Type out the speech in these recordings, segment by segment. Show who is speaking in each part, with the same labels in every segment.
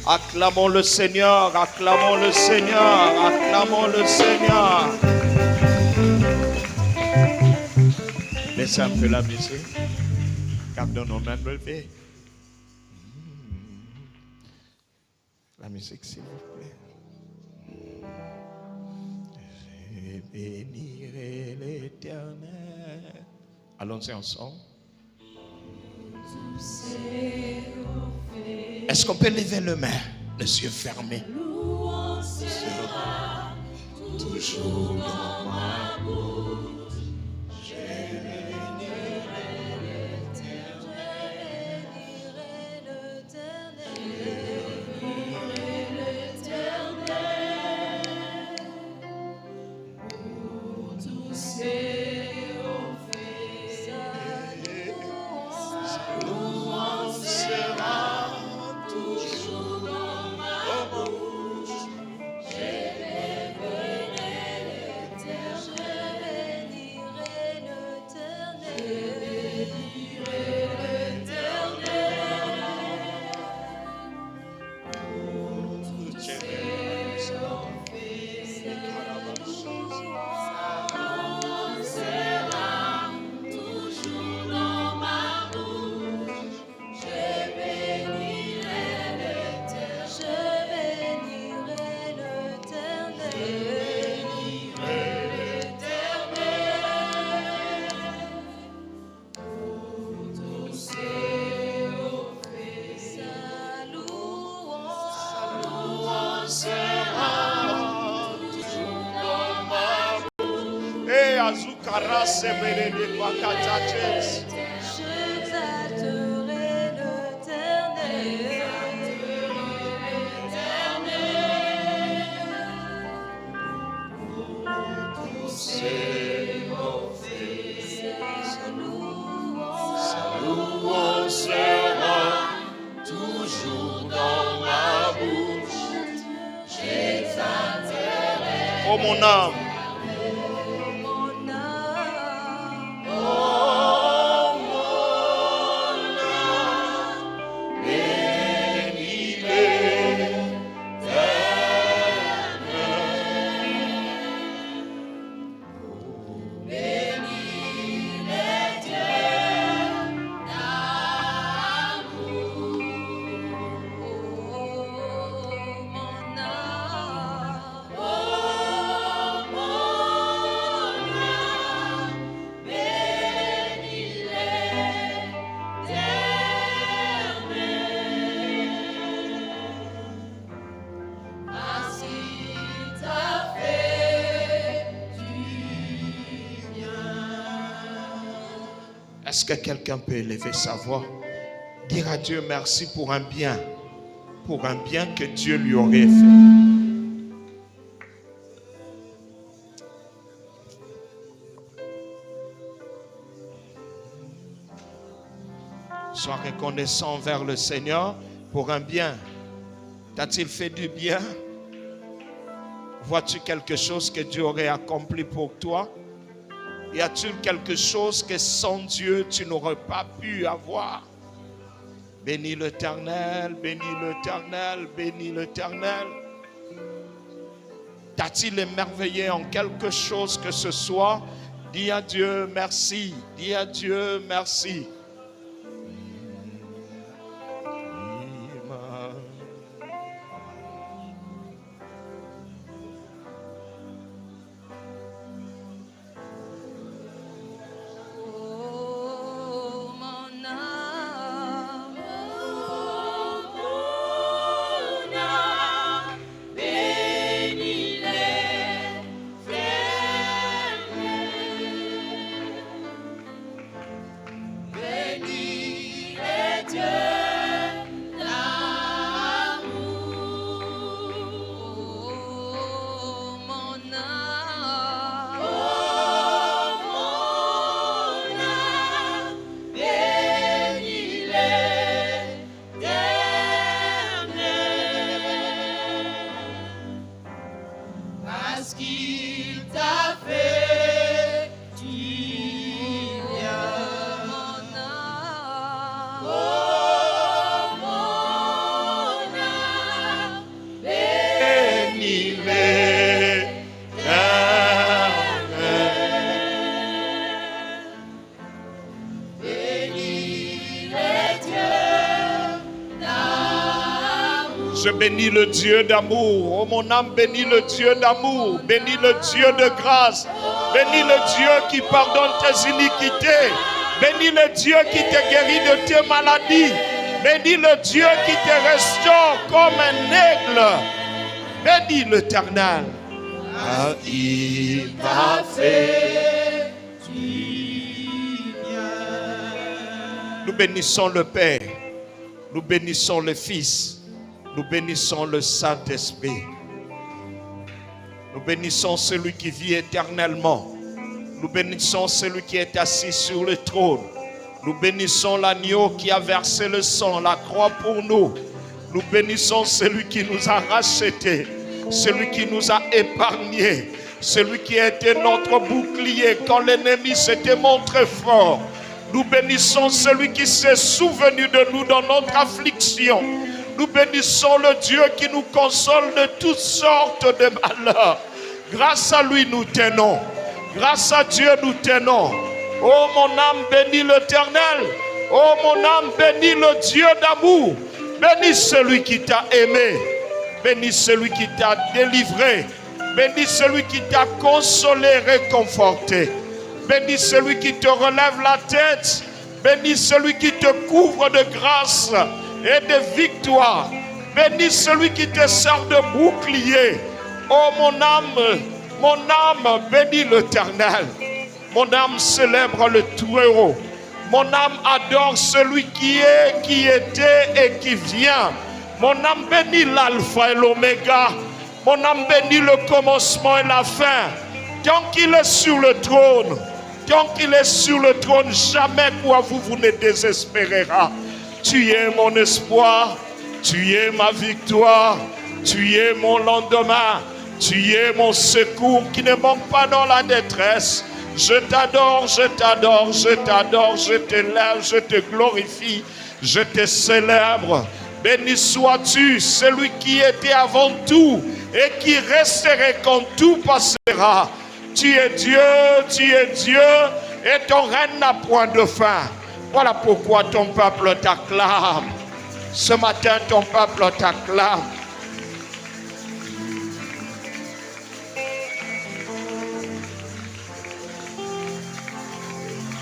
Speaker 1: Acclamons le Seigneur, acclamons le Seigneur, acclamons le Seigneur. Laissez un peu la musique. Gardons nos mains levées. La musique, s'il vous plaît. Je bénirai l'Éternel. Allons-y ensemble. Est-ce qu'on peut lever les mains, les yeux fermés? Sera toujours dans ma bouche. Je bénirai l'Éternel. Pour tous ses faits, sa louange sera toujours dans ma bouche. Je bénirai l'Éternel. Azukara sebere de Bakataches.
Speaker 2: J'exalterai l'Éternel. Sa louange sera toujours dans ma bouche. J'exalterai.
Speaker 1: Oh mon âme. Est-ce que quelqu'un peut élever sa voix? Dire à Dieu merci pour un bien que Dieu lui aurait fait. Sois reconnaissant envers le Seigneur pour un bien. T'a-t-il fait du bien? Vois-tu quelque chose que Dieu aurait accompli pour toi? Y a-t-il quelque chose que sans Dieu tu n'aurais pas pu avoir? Bénis l'Éternel, bénis l'Éternel, bénis l'Éternel. T'a-t-il émerveillé en quelque chose que ce soit? Dis à Dieu merci, dis à Dieu merci.
Speaker 2: Yeah.
Speaker 1: Je bénis le Dieu d'amour. Oh mon âme, bénis le Dieu d'amour. Bénis le Dieu de grâce. Bénis le Dieu qui pardonne tes iniquités. Bénis le Dieu qui te guérit de tes maladies. Bénis le Dieu qui te restaure comme un aigle. Bénis l'Éternel.
Speaker 2: Ah, il m'a fait du bien.
Speaker 1: Nous bénissons le Père. Nous bénissons le Fils. Nous bénissons le Saint-Esprit. Nous bénissons celui qui vit éternellement. Nous bénissons celui qui est assis sur le trône. Nous bénissons l'agneau qui a versé le sang, la croix pour nous. Nous bénissons celui qui nous a rachetés, celui qui nous a épargnés, celui qui a été notre bouclier quand l'ennemi s'était montré fort. Nous bénissons celui qui s'est souvenu de nous dans notre affliction. Nous bénissons le Dieu qui nous console de toutes sortes de malheurs. Grâce à lui, nous tenons. Grâce à Dieu, nous tenons. Oh, mon âme, bénis l'Éternel. Oh, mon âme, bénis le Dieu d'amour. Bénis celui qui t'a aimé. Bénis celui qui t'a délivré. Bénis celui qui t'a consolé, réconforté. Bénis celui qui te relève la tête. Bénis celui qui te couvre de grâce et de victoire. Bénis celui qui te sert de bouclier. Oh mon âme, bénis l'Éternel. Mon âme célèbre le Tout-Héros. Mon âme adore celui qui est, qui était et qui vient. Mon âme bénit l'alpha et l'oméga. Mon âme bénit le commencement et la fin. Tant qu'il est sur le trône, jamais quoi vous ne désespérera. Tu es mon espoir, tu es ma victoire, tu es mon lendemain, tu es mon secours qui ne manque pas dans la détresse. Je t'adore, je t'adore, je t'adore, je t'élève, je te glorifie, je te célèbre. Béni sois-tu, celui qui était avant tout et qui resterait quand tout passera. Tu es Dieu, et ton règne n'a point de fin. Voilà pourquoi ton peuple t'acclame. Ce matin, ton peuple t'acclame.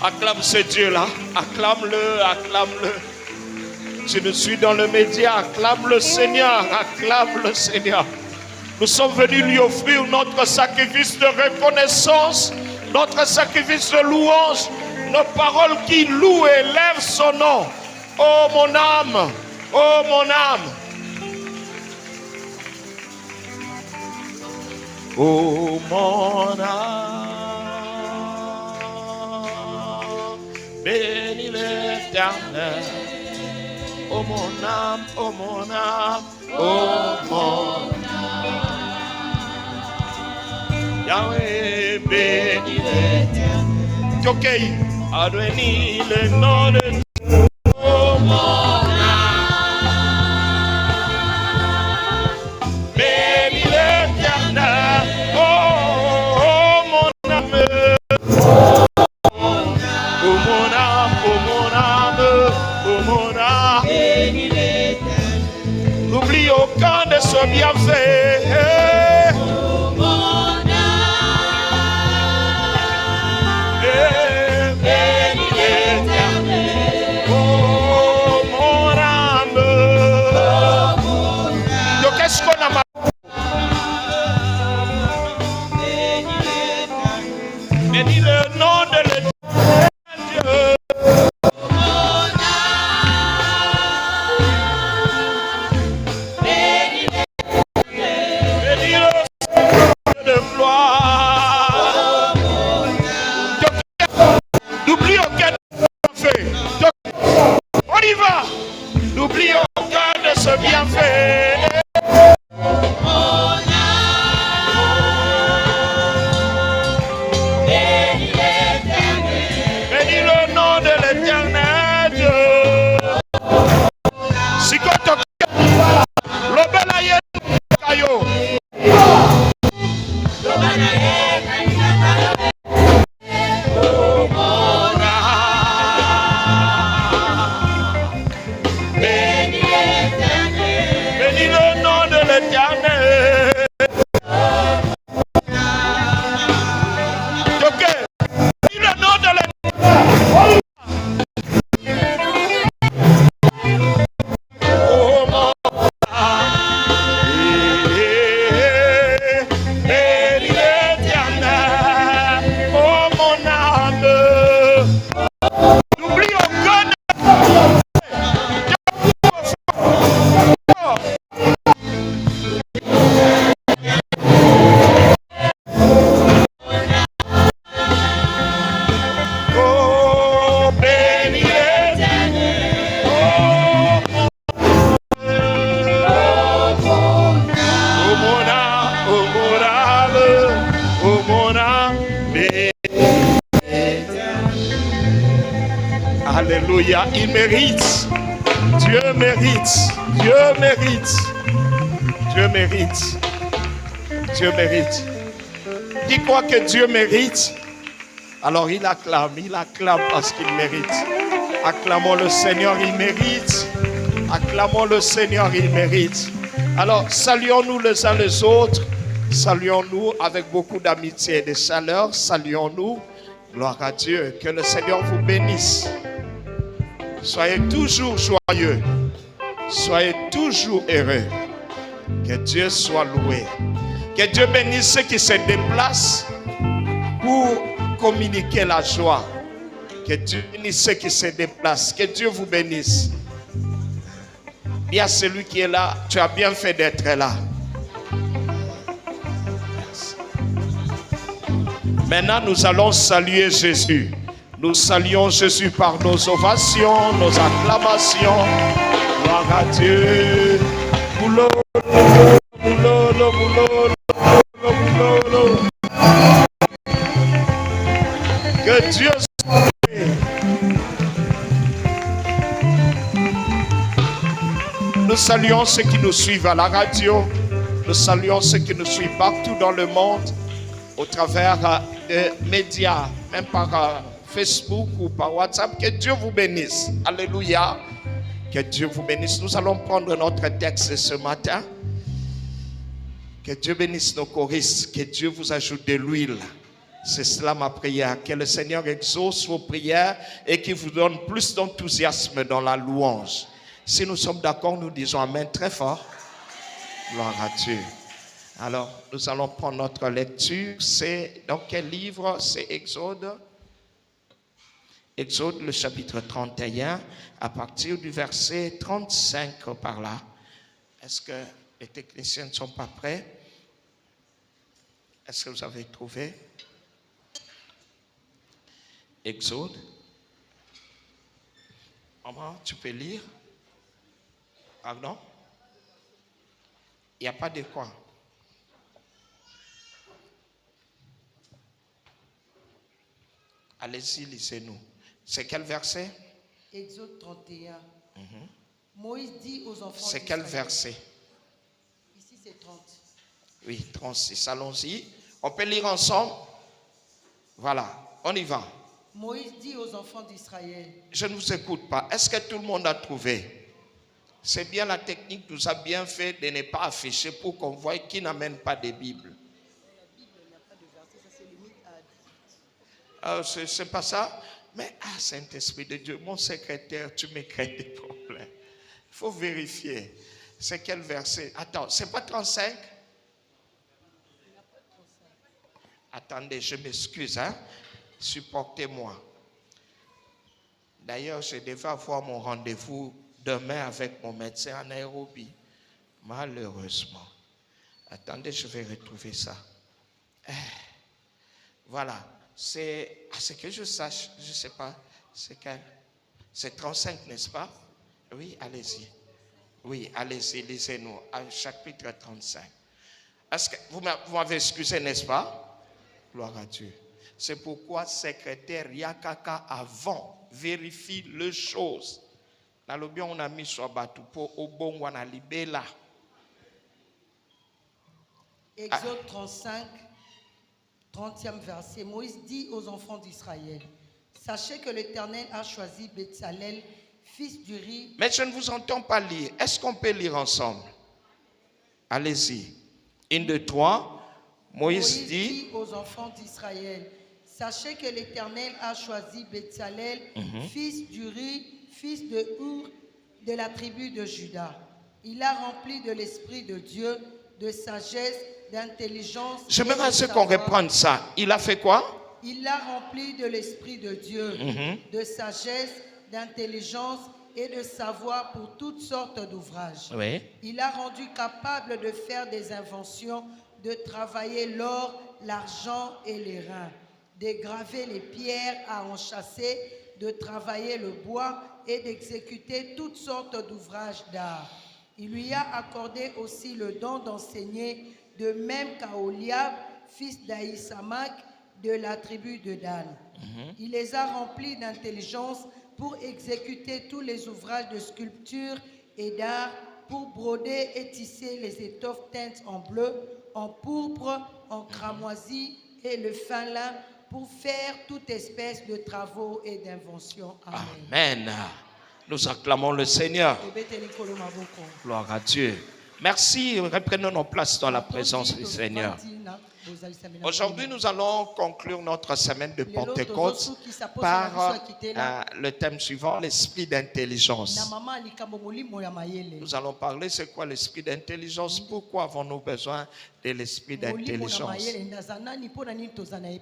Speaker 1: Acclame ce Dieu-là. Acclame-le, acclame-le. Si je suis dans le média, acclame le Seigneur, acclame le Seigneur. Nous sommes venus lui offrir notre sacrifice de reconnaissance, notre sacrifice de louange, nos paroles qui louent et élèvent son nom. Oh mon âme, oh mon âme. Oh mon âme, bénis l'Éternel. Oh mon âme, oh mon âme, oh mon âme. Yahweh, bénis l'Éternel. Ok, adonne le nom de Dieu. Oh mon âme, bénis l'Éternel. Oh mon âme, oh mon âme, oh mon âme, oh mon âme. Bénis l'Éternel. N'oublie aucun de ce bienfait. Bénis le nom de l'Éternel Dieu. Bénis le Seigneur de gloire. N'oublie aucun de ce bienfait. On y va. N'oublie aucun de ce bienfait. Bénis l'éternel. Ok, dis le nom de l'éternel. Oh mon bénis l'éternel, oh mon âme. N'oublie aucun. Oh, bénis l'éternel, oh mon âme, oh mon âme, oh mon âme, bénis l'éternel. Alléluia, il mérite. Dieu mérite. Dieu mérite. Dieu mérite. Dieu mérite. Dis quoi que Dieu mérite? Alors il acclame parce qu'il mérite. Acclamons le Seigneur, il mérite. Acclamons le Seigneur, il mérite. Alors saluons-nous les uns les autres. Saluons-nous avec beaucoup d'amitié et de chaleur. Saluons-nous. Gloire à Dieu. Que le Seigneur vous bénisse. Soyez toujours joyeux. Soyez toujours heureux. Que Dieu soit loué. Que Dieu bénisse ceux qui se déplacent pour communiquer la joie. Que Dieu bénisse ceux qui se déplacent. Que Dieu vous bénisse. Il y a celui qui est là. Tu as bien fait d'être là. Merci. Maintenant, nous allons saluer Jésus. Nous saluons Jésus par nos ovations, nos acclamations. Gloire à Dieu. Boulot, boulot, boulot, boulot. Que Dieu soit loué. Nous saluons ceux qui nous suivent à la radio. Nous saluons ceux qui nous suivent partout dans le monde au travers des médias, même par Facebook ou par WhatsApp. Que Dieu vous bénisse. Alléluia. Que Dieu vous bénisse. Nous allons prendre notre texte ce matin. Que Dieu bénisse nos choristes. Que Dieu vous ajoute de l'huile. C'est cela ma prière. Que le Seigneur exauce vos prières et qu'il vous donne plus d'enthousiasme dans la louange. Si nous sommes d'accord, nous disons Amen très fort. Gloire à Dieu. Alors, nous allons prendre notre lecture. C'est dans quel livre? C'est Exode. Exode, le chapitre 31, à partir du verset 35 par là. Est-ce que les techniciens ne sont pas prêts? Est-ce que vous avez trouvé? Exode. Maman, tu peux lire? Pardon? Il n'y a pas de quoi. Allez-y, lisez-nous. C'est quel verset?
Speaker 3: Exode 31. Moïse dit aux enfants
Speaker 1: C'est quel verset?
Speaker 3: Ici c'est 30.
Speaker 1: Oui, 36. Allons-y. On peut lire ensemble? Voilà, on y va.
Speaker 3: Moïse dit aux enfants d'Israël.
Speaker 1: Je ne vous écoute pas. Est-ce que tout le monde a trouvé? C'est bien la technique nous a bien fait de ne pas afficher pour qu'on voie qui n'amène pas de Bible.
Speaker 3: La Bible n'a pas de verset, ça c'est limite à...
Speaker 1: C'est pas ça? Mais, Saint-Esprit de Dieu, mon secrétaire, tu me crées des problèmes. Il faut vérifier. C'est quel verset? Attends, c'est pas 35? Attendez, je m'excuse, hein? Supportez-moi. D'ailleurs, je devais avoir mon rendez-vous demain avec mon médecin en Nairobi. Malheureusement. Attendez, je vais retrouver ça. Voilà. C'est, à ce que je sache, je ne sais pas, c'est quel? C'est 35, n'est-ce pas? Oui, allez-y. Oui, allez-y, lisez-nous. Chapitre 35. Est-ce que vous m'avez excusé, n'est-ce pas? Gloire à Dieu. C'est pourquoi, secrétaire Yakaka, avant, vérifie les choses. Dans le bien, on a mis sur Batupo, au bon, on a libéré là.
Speaker 3: Exode 35, 30e verset. Moïse dit aux enfants d'Israël, sachez que l'Éternel a choisi Betsalel, fils d'Uri.
Speaker 1: Mais je ne vous entends pas lire. Est-ce qu'on peut lire ensemble? Allez-y. 1, 2, 3.
Speaker 3: Moïse dit aux enfants d'Israël, sachez que l'Éternel a choisi Bezalel, fils d'Uri, fils de Hur, de la tribu de Juda. Il a rempli de l'Esprit de Dieu, de sagesse, d'intelligence.
Speaker 1: J'aimerais ce qu'on reprenne ça. Il a fait quoi?
Speaker 3: Il l'a rempli de l'Esprit de Dieu, de sagesse, d'intelligence et de savoir pour toutes sortes d'ouvrages.
Speaker 1: Oui.
Speaker 3: Il l'a rendu capable de faire des inventions, de travailler l'or, l'argent et les reins, de graver les pierres à enchâsser, de travailler le bois et d'exécuter toutes sortes d'ouvrages d'art. Il lui a accordé aussi le don d'enseigner, de même qu'à Oliab, fils d'Aïsamak, de la tribu de Dan. Il les a remplis d'intelligence pour exécuter tous les ouvrages de sculpture et d'art, pour broder et tisser les étoffes teintes en bleu, en pourpre, en cramoisi et le fin lin, pour faire toute espèce de travaux et d'inventions. Amen.
Speaker 1: Amen. Nous acclamons le Seigneur. Gloire à Dieu. Merci. Reprenons nos places dans la présence du Seigneur. Aujourd'hui, nous allons conclure notre semaine de Pentecôte par le thème suivant, l'esprit d'intelligence. Nous allons parler, c'est quoi l'esprit d'intelligence? Pourquoi avons-nous besoin de l'esprit d'intelligence?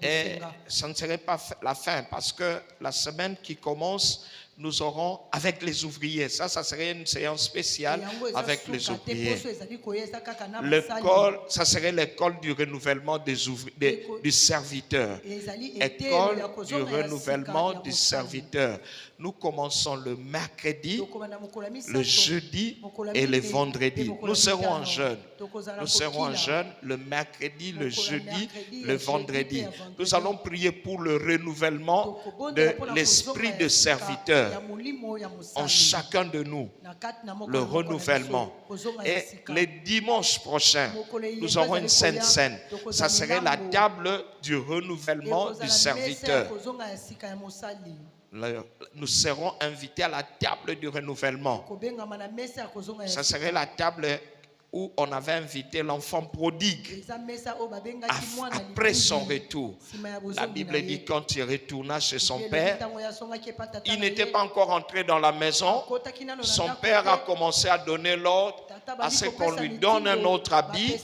Speaker 1: Et ça ne serait pas la fin, parce que la semaine qui commence, nous aurons avec les ouvriers. Ça serait une séance spéciale avec les ouvriers. L'école, ça serait l'école du renouvellement du serviteur. École du renouvellement du serviteur. Nous commençons le mercredi, le jeudi et le vendredi. Nous serons en jeûne. Nous serons en jeûne le mercredi, le jeudi, le vendredi. Nous allons prier pour le renouvellement de l'esprit de serviteur en chacun de nous. Le renouvellement. Et les dimanches prochains, nous aurons une sainte scène. Ça serait la table du renouvellement du serviteur. Nous serons invités à la table du renouvellement. Ça serait la table où on avait invité l'enfant prodigue après son retour. La Bible dit quand il retourna chez son père, il n'était pas encore entré dans la maison. Son père a commencé à donner l'ordre à ce qu'on lui donne un autre habit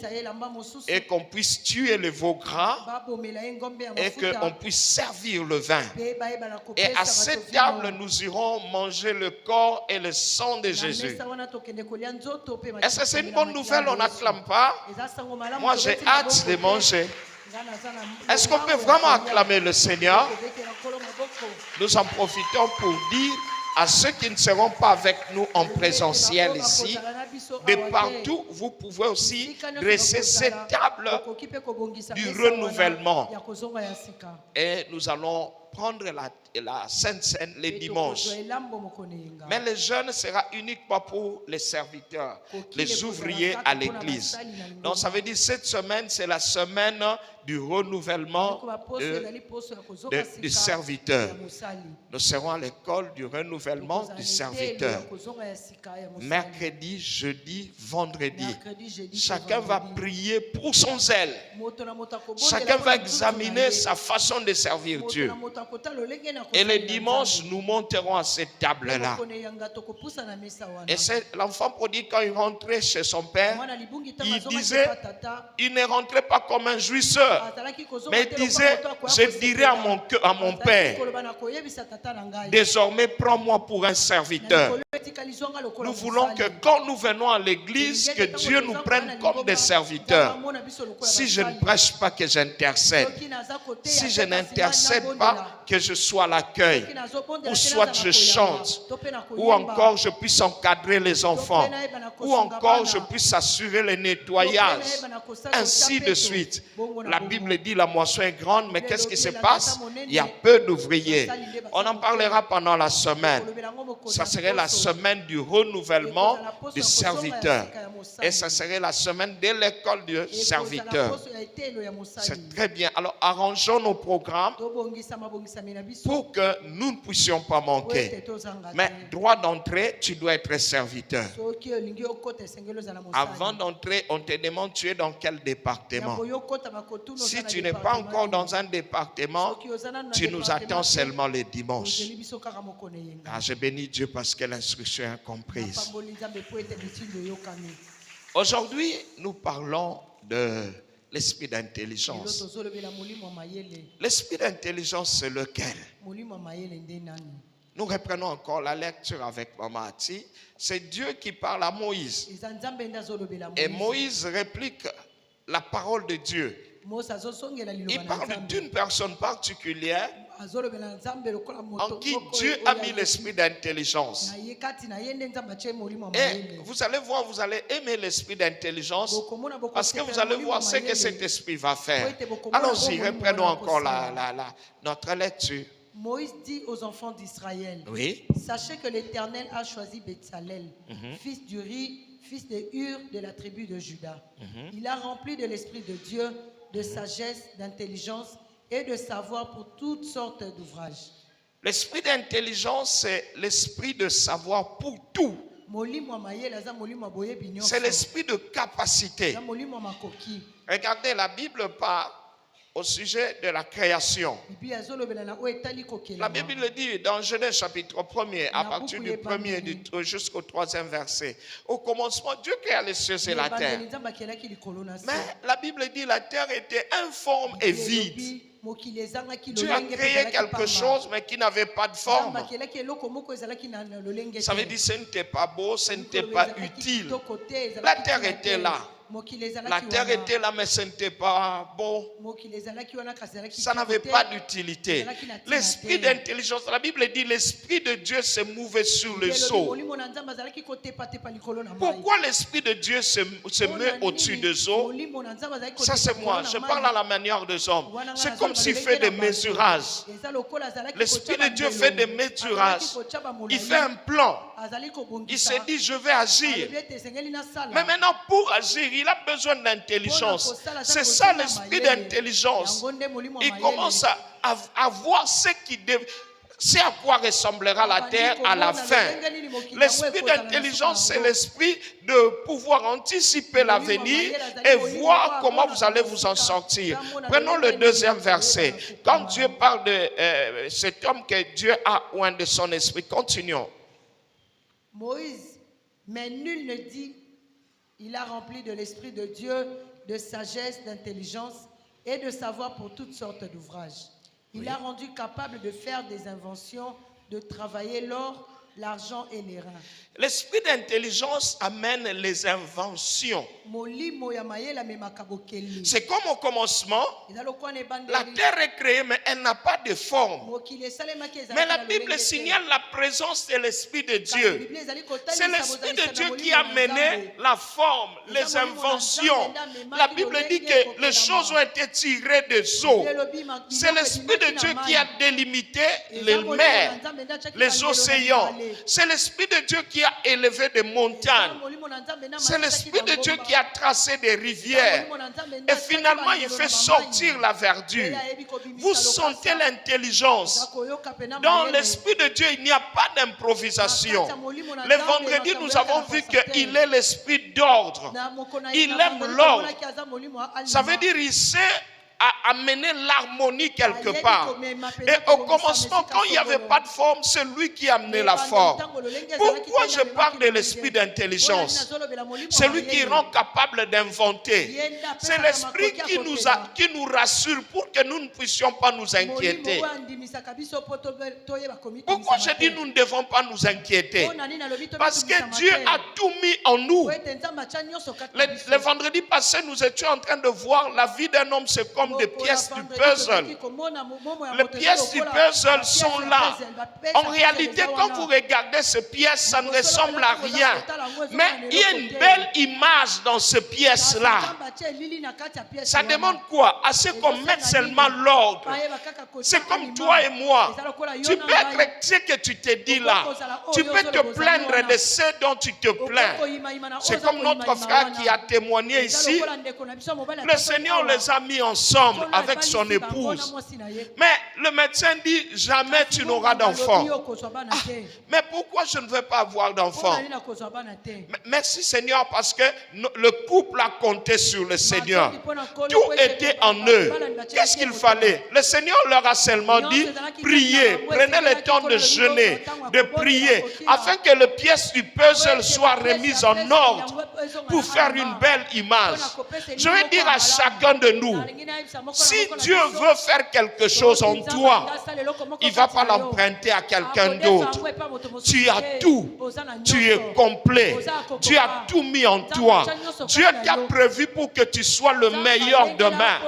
Speaker 1: et qu'on puisse tuer le veau gras et qu'on puisse servir le vin. Et à cette table, nous irons manger le corps et le sang de Jésus. Est-ce que c'est une bonne nouvelle? On n'acclame pas? Moi, j'ai hâte de manger. Est-ce qu'on peut vraiment acclamer le Seigneur? Nous en profitons pour dire à ceux qui ne seront pas avec nous en présentiel ici, de partout, vous pouvez aussi dresser cette table du renouvellement. Et nous allons prendre la Sainte Seine les dimanches. Mais le jeûne sera uniquement pour les serviteurs, les ouvriers à l'église. Donc ça veut dire cette semaine, c'est la semaine du renouvellement du serviteur. Nous serons à l'école du renouvellement du serviteur. Mercredi, jeudi, vendredi. Chacun va prier pour son zèle. Chacun va examiner sa façon de servir Dieu. Et les dimanches, nous monterons à cette table-là. Et l'enfant prodigue, quand il rentrait chez son père, il disait, il ne rentrait pas comme un jouisseur, mais il disait, je dirais à mon père, désormais prends-moi pour un serviteur. Nous voulons que quand nous venons à l'église, que Dieu nous prenne comme des serviteurs. Si je ne prêche pas, que j'intercède. Si je n'intercède pas, que je sois à l'accueil, ou soit je chante, ou encore je puisse encadrer les enfants, ou encore je puisse assurer le nettoyage, ainsi de suite. La Bible dit la moisson est grande, mais qu'est-ce qui se passe? Il y a peu d'ouvriers. On en parlera pendant la semaine. Ça serait la semaine semaine du renouvellement des serviteurs. Et ça serait la semaine de l'école du serviteur. C'est très bien. Alors, arrangeons nos programmes pour que nous ne puissions pas manquer. Mais droit d'entrée, tu dois être serviteur. Avant d'entrer, on te demande tu es dans quel département. Si tu n'es pas encore dans un département, tu nous attends seulement les dimanches. Ah, je bénis Dieu parce que l'instruction est comprise. Aujourd'hui, nous parlons de l'esprit d'intelligence. L'esprit d'intelligence, c'est lequel? Nous reprenons encore la lecture avec Maman Ati. C'est Dieu qui parle à Moïse. Et Moïse réplique la parole de Dieu. Il parle d'une personne particulière en qui Dieu a mis l'esprit d'intelligence. Et vous allez voir, vous allez aimer l'esprit d'intelligence parce que vous allez voir ce que cet esprit va faire. Allons-y, reprenons encore notre lecture.
Speaker 3: Moïse dit aux enfants d'Israël,
Speaker 1: oui.
Speaker 3: Sachez que l'Éternel a choisi Betsalel, fils d'Uri, fils de Hur de la tribu de Juda. Il a rempli de l'esprit de Dieu, de sagesse, d'intelligence et de savoir pour toutes sortes d'ouvrages. L'esprit d'intelligence, c'est l'esprit de savoir pour tout. C'est l'esprit de capacité. Regardez, la Bible parle au sujet de la création. La Bible dit dans Genèse chapitre 1er, à partir du 1er jusqu'au 3e verset, au commencement, Dieu créa les cieux et la terre. Mais la Bible dit la terre était informe et vide. Dieu a créé quelque chose mais qui n'avait pas de forme. Ça veut dire que ce n'était pas beau, ce n'était pas utile. La terre était là. La terre était là, mais ce n'était pas beau. Ça n'avait pas d'utilité. L'esprit d'intelligence, la Bible dit l'esprit de Dieu se mouvait sur les eaux. Pourquoi l'esprit de Dieu se met au-dessus des eaux? Ça c'est moi, je parle à la manière des hommes. C'est comme s'il fait des mesurages. L'esprit de Dieu fait des mesurages. Il fait un plan. Il se dit je vais agir. Mais maintenant pour agir, il a besoin d'intelligence. C'est ça l'esprit d'intelligence. Il commence à voir c'est à quoi ressemblera la terre à la fin. L'esprit d'intelligence, c'est l'esprit de pouvoir anticiper l'avenir et voir comment vous allez vous en sortir. Prenons le 2e verset. Quand Dieu parle de cet homme que Dieu a oint de son esprit, continuons. Moïse, mais nul ne dit, il a rempli de l'esprit de Dieu, de sagesse, d'intelligence et de savoir pour toutes sortes d'ouvrages. Il l'a rendu capable de faire des inventions, de travailler l'or, l'argent et les reins.
Speaker 1: L'esprit d'intelligence amène les inventions. C'est comme au commencement, la terre est créée mais elle n'a pas de forme. Mais la Bible signale la présence de l'Esprit de Dieu. C'est l'Esprit de Dieu qui a mené la forme, les inventions. La Bible dit que les choses ont été tirées des eaux. C'est l'Esprit de Dieu qui a délimité les mers, les océans. C'est l'Esprit de Dieu qui a élevé des montagnes. C'est l'Esprit de Dieu qui a tracé des rivières. Et finalement, il fait sortir la verdure. Vous sentez l'intelligence. Dans l'Esprit de Dieu, il n'y a pas d'improvisation. Le vendredi, nous avons vu qu'il est l'Esprit d'ordre. Il aime l'ordre. Ça veut dire qu'il sait à amener l'harmonie quelque part. Et au commencement, quand il n'y avait pas de forme, c'est lui qui a amené la forme. Pourquoi je parle de l'esprit d'intelligence? C'est lui qui rend capable d'inventer. C'est l'esprit qui nous rassure pour que nous ne puissions pas nous inquiéter. Pourquoi je dis nous ne devons pas nous inquiéter? Parce que Dieu a tout mis en nous. Le vendredi passé, nous étions en train de voir la vie d'un homme, c'est comme comme des pièces du puzzle. Les pièces du puzzle sont là. En réalité, quand vous regardez ces pièces, ça ne ressemble à rien. Mais il y a une belle image dans ces pièces-là. Ça demande quoi? À ce qu'on mette seulement l'ordre. C'est comme toi et moi. Tu peux être ce que tu te dis là. Tu peux te plaindre de ce dont tu te plains. C'est comme notre frère qui a témoigné ici. Le Seigneur les a mis ensemble avec son épouse. Mais le médecin dit, jamais tu n'auras d'enfant. Ah, mais pourquoi je ne veux pas avoir d'enfant? Merci Seigneur, parce que le couple a compté sur le Seigneur. Tout était en eux. Qu'est-ce qu'il fallait? Le Seigneur leur a seulement dit, priez, prenez le temps de jeûner, de prier, afin que les pièces du puzzle soient remises en ordre pour faire une belle image. Je vais dire à chacun de nous, si Dieu veut faire quelque chose en toi, il ne va pas l'emprunter à quelqu'un d'autre. Tu as tout. Tu es complet. Dieu a tout mis en toi. Dieu t'a prévu pour que tu sois le meilleur demain.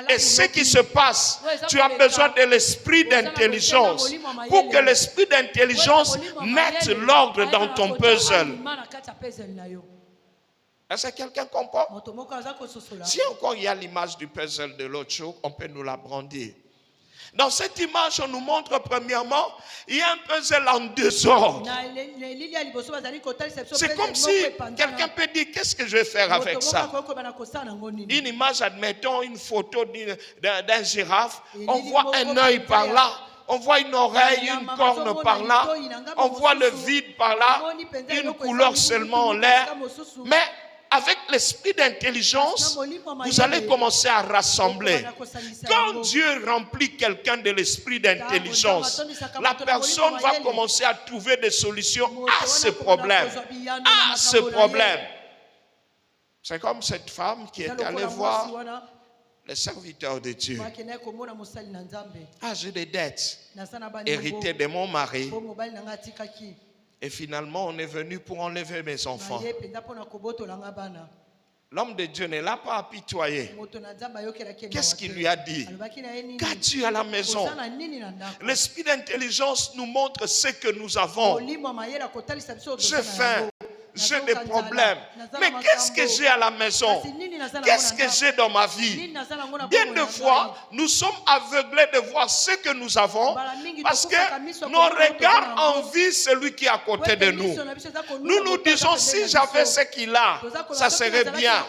Speaker 1: Et ce qui se passe, tu as besoin de l'esprit d'intelligence pour que l'esprit d'intelligence mette l'ordre dans ton puzzle. Est-ce que quelqu'un comprend? Si encore il y a l'image du puzzle de l'autre jour, on peut nous la brandir. Dans cette image, on nous montre premièrement, il y a un puzzle en désordre. C'est comme si quelqu'un peut dire, qu'est-ce que je vais faire avec ça? Une image, admettons, une photo d'un girafe, on voit un œil par là, on voit une oreille, une corne par là, on voit le vide par là, une couleur seulement en l'air. Mais avec l'esprit d'intelligence, vous allez commencer à rassembler. Quand Dieu remplit quelqu'un de l'esprit d'intelligence, la personne va commencer à trouver des solutions à ce problème. À ce problème. C'est comme cette femme qui est allée voir le serviteur de Dieu. Ah, j'ai des dettes héritées de mon mari. Et finalement, on est venu pour enlever mes enfants. L'homme de Dieu ne l'a pas apitoyé. Qu'est-ce qu'il lui a dit? Qu'as-tu à la maison? L'esprit d'intelligence nous montre ce que nous avons. J'ai faim. J'ai des problèmes. Mais qu'est-ce que j'ai à la maison? Qu'est-ce que j'ai dans ma vie? Bien de fois, nous sommes aveuglés de voir ce que nous avons parce que nos regards envient celui qui est à côté de nous. Nous nous disons, si j'avais ce qu'il a, ça serait bien.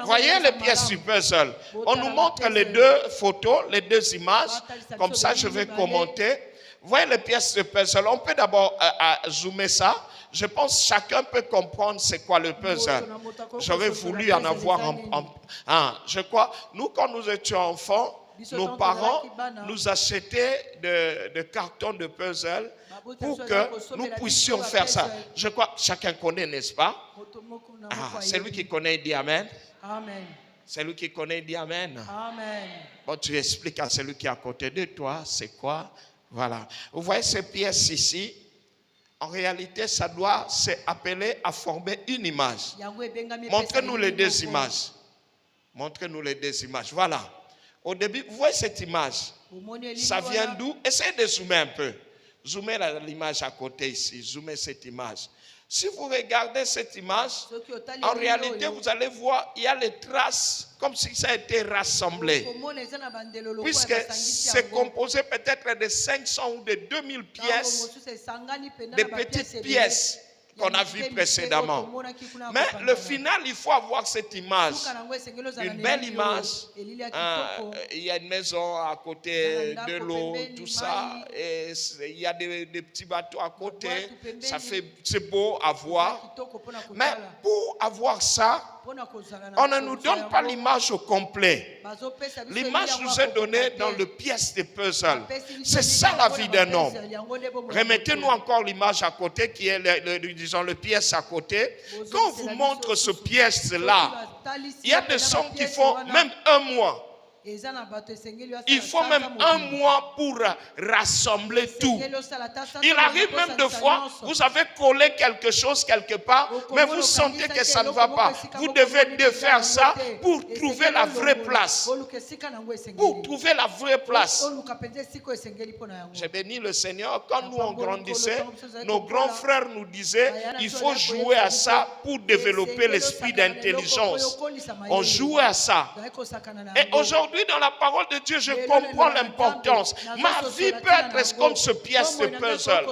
Speaker 1: Voyez les pièces du puzzle. On nous montre les deux photos, les deux images. Comme ça, je vais commenter. Voyez les pièces de puzzle. On peut d'abord zoomer ça. Je pense que chacun peut comprendre c'est quoi le puzzle. J'aurais voulu en avoir un. Je crois, nous quand nous étions enfants, nos parents nous achetaient de cartons de puzzle pour que nous puissions faire ça. Je crois que chacun connaît, n'est-ce pas? Celui qui connaît dit Amen.
Speaker 3: Amen.
Speaker 1: Celui qui connaît dit Amen.
Speaker 3: Amen.
Speaker 1: Bon, tu expliques à celui qui est à côté de toi, c'est quoi? Voilà. Vous voyez ces pièces ici? En réalité, ça doit s'appeler à former une image. Montrez-nous les deux images. Montrez-nous les deux images. Voilà. Au début, vous voyez cette image. Ça vient d'où? Essayez de zoomer un peu. Zoomez l'image à côté ici. Zoomez cette image. Si vous regardez cette image, en réalité, vous allez voir, il y a les traces comme si ça a été rassemblé. Puisque c'est composé peut-être de 500 ou de 2000 pièces, des petites pièces qu'on a vues précédemment. Mais le final, il faut avoir cette image. Une belle image. Il y a une maison à côté de l'eau, tout ça. Et il y a des petits bateaux à côté. C'est beau à voir. Mais pour avoir ça, on ne nous donne pas l'image au complet. L'image nous est donnée dans le pièce de puzzle. C'est ça la vie d'un homme. Remettez-nous encore l'image à côté qui est, disons, le pièce à côté. Quand on vous montre ce pièce-là, il y a des hommes qui font même un mois. Il faut même un mois pour rassembler tout. Il arrive même deux fois, vous avez collé quelque chose quelque part, mais vous sentez que ça ne va pas. Vous devez défaire ça pour trouver la vraie place. Pour trouver la vraie place. J'ai béni le Seigneur. Quand nous on grandissait, nos grands frères nous disaient, il faut jouer à ça pour développer l'esprit d'intelligence. On jouait à ça. Et aujourd'hui, dans la parole de Dieu, je comprends l'importance. Ma vie peut être comme ce pièce de puzzle.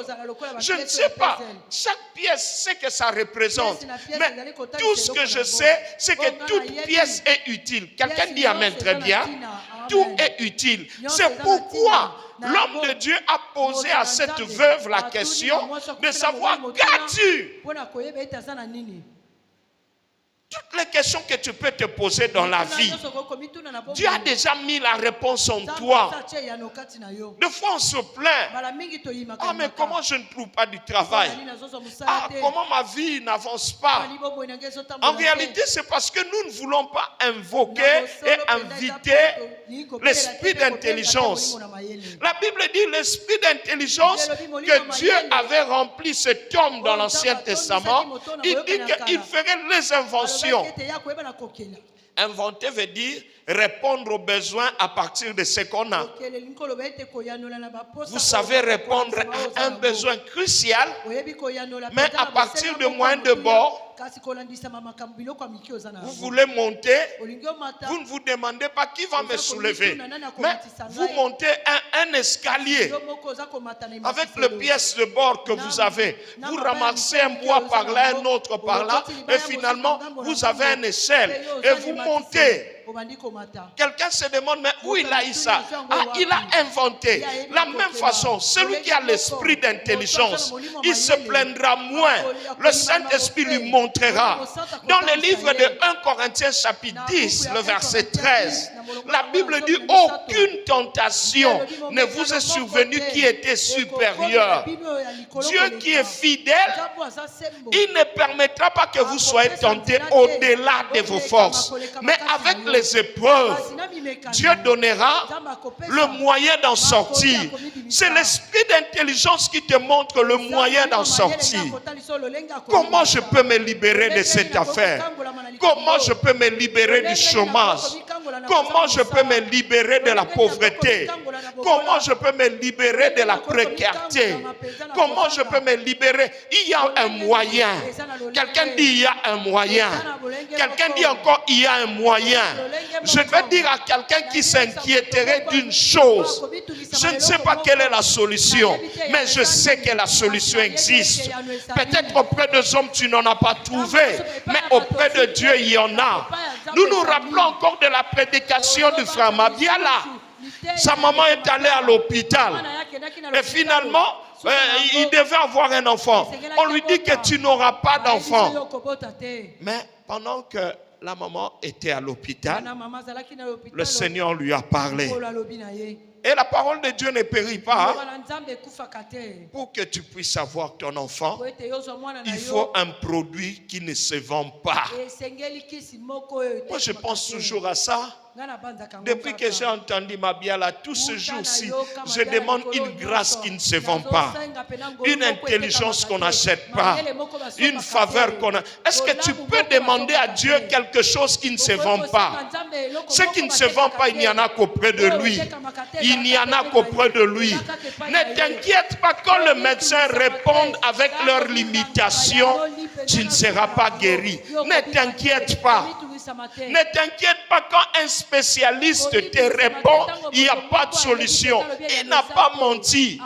Speaker 1: Je ne sais pas. Chaque pièce, c'est que ça représente. Mais tout ce que je sais, c'est que toute pièce est utile. Quelqu'un dit amen très bien. Tout est utile. C'est pourquoi l'homme de Dieu a posé à cette veuve la question de savoir qu'as-tu? Toutes les questions que tu peux te poser dans la vie, Dieu a déjà mis la réponse en toi. Des fois, on se plaint. Ah, mais comment je ne trouve pas du travail? Ah, comment ma vie n'avance pas? En réalité, c'est parce que nous ne voulons pas invoquer et inviter l'esprit d'intelligence. La Bible dit l'esprit d'intelligence que Dieu avait rempli cet homme dans l'Ancien Testament. Il dit qu'il ferait les inventions. Inventer veut dire répondre aux besoins à partir de ce qu'on a. Vous savez répondre à un besoin crucial, mais à partir de moyens de bord. Vous voulez monter, vous ne vous demandez pas qui va me soulever, mais vous montez un escalier avec les pièces de bord que vous avez. Vous ramassez un bois par là, un autre par là, et finalement vous avez une échelle et vous montez. Quelqu'un se demande, mais où il a eu ça? Ah, il a inventé. La même façon, celui qui a l'esprit d'intelligence, il se plaindra moins. Le Saint-Esprit lui montrera. Dans le livre de 1 Corinthiens chapitre 10, le verset 13, la Bible dit, aucune tentation ne vous est survenue qui était supérieure. Dieu qui est fidèle, il ne permettra pas que vous soyez tentés au-delà de vos forces. Mais avec les épreuves, Dieu donnera le moyen d'en sortir. C'est l'esprit d'intelligence qui te montre le moyen d'en sortir. Comment je peux me libérer de cette affaire? Comment je peux me libérer du chômage? Comment je peux me libérer de la pauvreté? Comment je peux me libérer de la précarité? Comment je peux me libérer? Il y a un moyen. Quelqu'un dit il y a un moyen. Quelqu'un dit encore il y a un moyen. Je vais dire à quelqu'un qui s'inquiéterait d'une chose, je ne sais pas quelle est la solution, mais je sais que la solution existe. Peut-être auprès des hommes tu n'en as pas trouvé, mais auprès de Dieu il y en a. Nous nous rappelons encore de la prédication du frère Mabiala. Sa maman est allée à l'hôpital et finalement il devait avoir un enfant. On lui dit que tu n'auras pas d'enfant. Mais pendant que la maman était à l'hôpital, le Seigneur lui a parlé. Et la parole de Dieu ne périt pas. Pour que tu puisses avoir ton enfant, il faut un produit qui ne se vend pas. Moi, je pense toujours à ça. Depuis que j'ai entendu Mabiala, tous ces jours-ci, je demande une grâce qui ne se vend pas, une intelligence qu'on n'achète pas, une faveur qu'on a. Est-ce que tu peux demander à Dieu quelque chose qui ne se vend pas? Ce qui ne se vend pas, il n'y en a qu'auprès de lui. Il n'y en a qu'auprès de lui. Ne t'inquiète pas quand le médecin répond avec leurs limitations, tu ne seras pas guéri. Ne t'inquiète pas. Ne t'inquiète pas quand un spécialiste te répond, il n'y a pas de solution. Il n'a pas menti.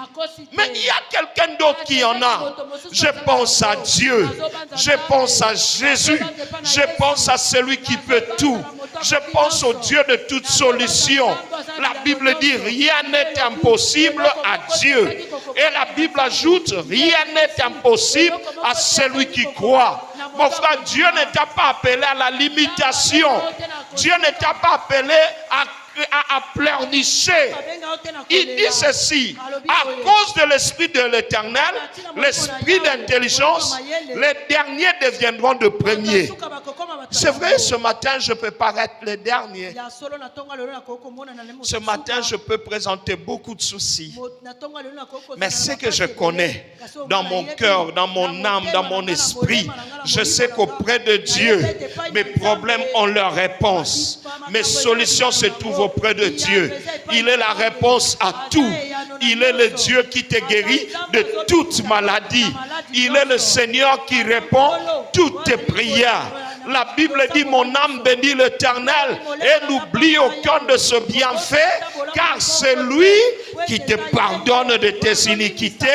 Speaker 1: Mais il y a quelqu'un d'autre qui en a. Je pense à Dieu. Je pense à Jésus. Je pense à celui qui peut tout. Je pense au Dieu de toute solution. La Bible dit rien n'est impossible à Dieu. Et la Bible ajoute rien n'est impossible à celui qui croit. Mon frère, Dieu ne t'a pas appelé à la limitation. Dieu ne t'a pas appelé à pleurnicher. Il dit ceci: à cause de l'esprit de l'Éternel, l'esprit d'intelligence, les derniers deviendront de premiers. C'est vrai, ce matin, je peux paraître le dernier. Ce matin, je peux présenter beaucoup de soucis. Mais ce que je connais dans mon cœur, dans mon âme, dans mon esprit, je sais qu'auprès de Dieu, mes problèmes ont leur réponse. Mes solutions se trouvent auprès de Dieu. Il est la réponse à tout. Il est le Dieu qui te guérit de toute maladie. Il est le Seigneur qui répond toutes tes prières. La Bible dit, mon âme bénit l'Éternel et n'oublie aucun de ce bienfait, car c'est lui qui te pardonne de tes iniquités,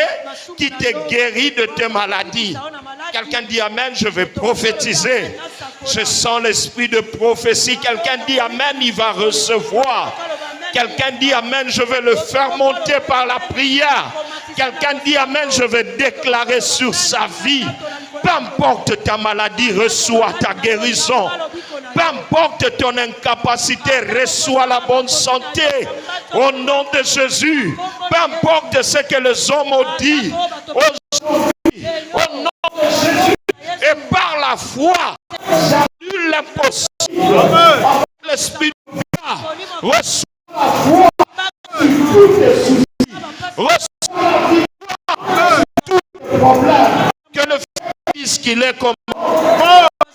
Speaker 1: qui te guérit de tes maladies. Quelqu'un dit amen, je vais prophétiser. Je sens l'esprit de prophétie. Quelqu'un dit amen, il va recevoir. Quelqu'un dit amen, je vais le faire monter par la prière. Quelqu'un dit amen, je vais déclarer sur sa vie. Peu importe ta maladie, reçois ta guérison. Peu importe ton incapacité, reçois la bonne santé. Au nom de Jésus, peu importe ce que les hommes ont dit, aujourd'hui, au nom de Jésus, et par la foi, nul l'impossible. L'esprit de foi, reçois la foi. Reçois tous les problèmes. Que le frère dise qu'il est comment.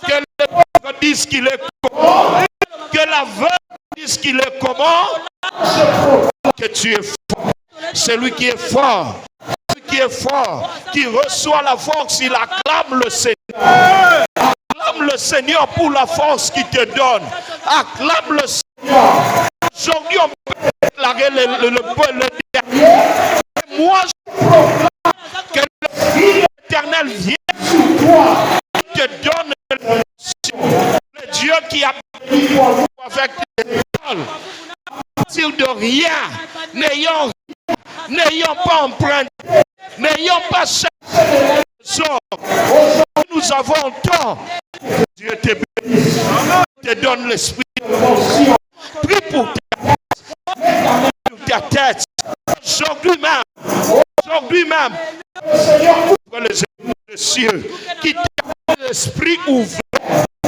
Speaker 1: Que le pauvre dise qu'il est comment. Que la veuve dise qu'il est comment. Que tu es fort. Celui qui est fort. Celui qui est fort. Qui reçoit la force, il acclame le Seigneur. Acclame le Seigneur pour la force qu'il te donne. Acclame le Seigneur. Aujourd'hui, on peut déclarer le dernier. Et moi, je proclame que l'Esprit éternel vient sur toi. Il te donne le Dieu qui a béni avec les étoiles. À partir de rien, n'ayant pas emprunté, n'ayant pas cherché les sorts. Aujourd'hui, nous avons temps. Dieu te bénisse. Il te donne l'esprit de fonction. Prie pour ta tête. Aujourd'hui même, le Seigneur ouvre les cieux, qui te donne l'esprit ouvert,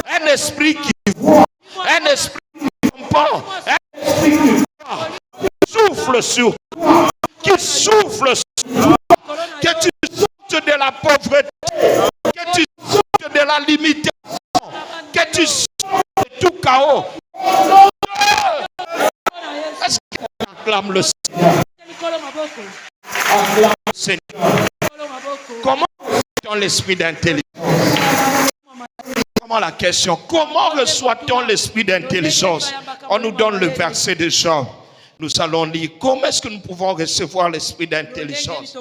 Speaker 1: un esprit qui voit, un esprit qui comprend, un esprit qui voit, qui souffle sur toi, que tu sortes de la pauvreté, que tu sortes de la limitation, que tu sortes de tout chaos. Est-ce que tu acclames le Seigneur? Acclame le Seigneur. Comment reçoit-on l'esprit d'intelligence? Comment la question? Comment reçoit-on l'esprit d'intelligence? On nous donne le verset de Job. Nous allons lire. Comment est-ce que nous pouvons recevoir l'esprit d'intelligence?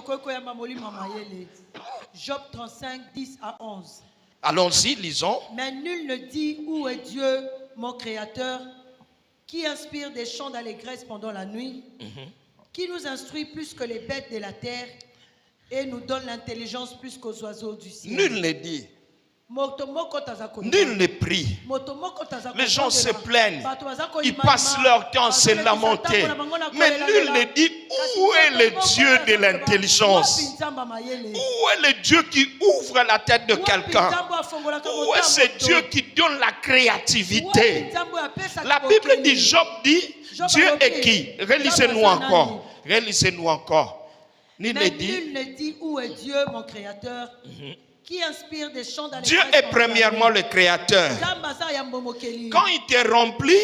Speaker 3: Job 35, 10 à 11.
Speaker 1: Allons-y, lisons.
Speaker 3: Mais nul ne dit où est Dieu, mon Créateur, qui inspire des chants d'allégresse pendant la nuit, qui nous instruit plus que les bêtes de la terre et nous donne l'intelligence plus qu'aux oiseaux du ciel.
Speaker 1: Nul ne dit. Nul ne prie. Les gens se plaignent. Ils passent leur temps à se lamenter. Mais nul ne dit où est le Dieu de l'intelligence. Où est le Dieu qui ouvre la tête de quelqu'un. Où est ce Dieu qui donne la créativité. La Bible dit, Job dit, Dieu est qui? Relisez-nous encore. Relisez-nous encore. Nul ne dit
Speaker 3: où est Dieu, mon Créateur, qui inspire des chants d'allégresse.
Speaker 1: Dieu est premièrement le créateur. Quand il te remplit,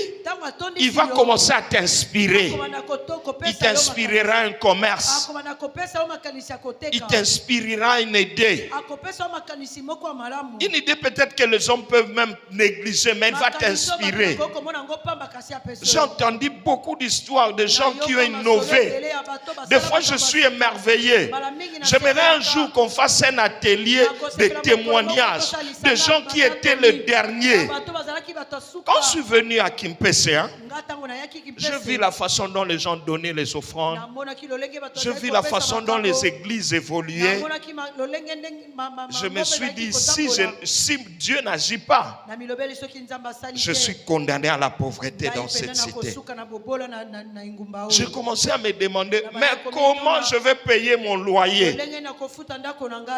Speaker 1: il va commencer à t'inspirer. Il t'inspirera un commerce. Il t'inspirera une idée. Une idée peut-être que les hommes peuvent même négliger, mais il va t'inspirer. J'ai entendu beaucoup d'histoires de gens qui ont innové. Des fois, je suis émerveillé. J'aimerais un jour qu'on fasse un atelier de témoignages de gens qui étaient les derniers. Quand je suis venu à Kimpese, je vis la façon dont les gens donnaient les offrandes. Je vis la façon dont les églises évoluaient. Je me suis dit, si Dieu n'agit pas, je suis condamné à la pauvreté dans cette cité. J'ai commencé à me demander, mais comment je vais payer mon loyer?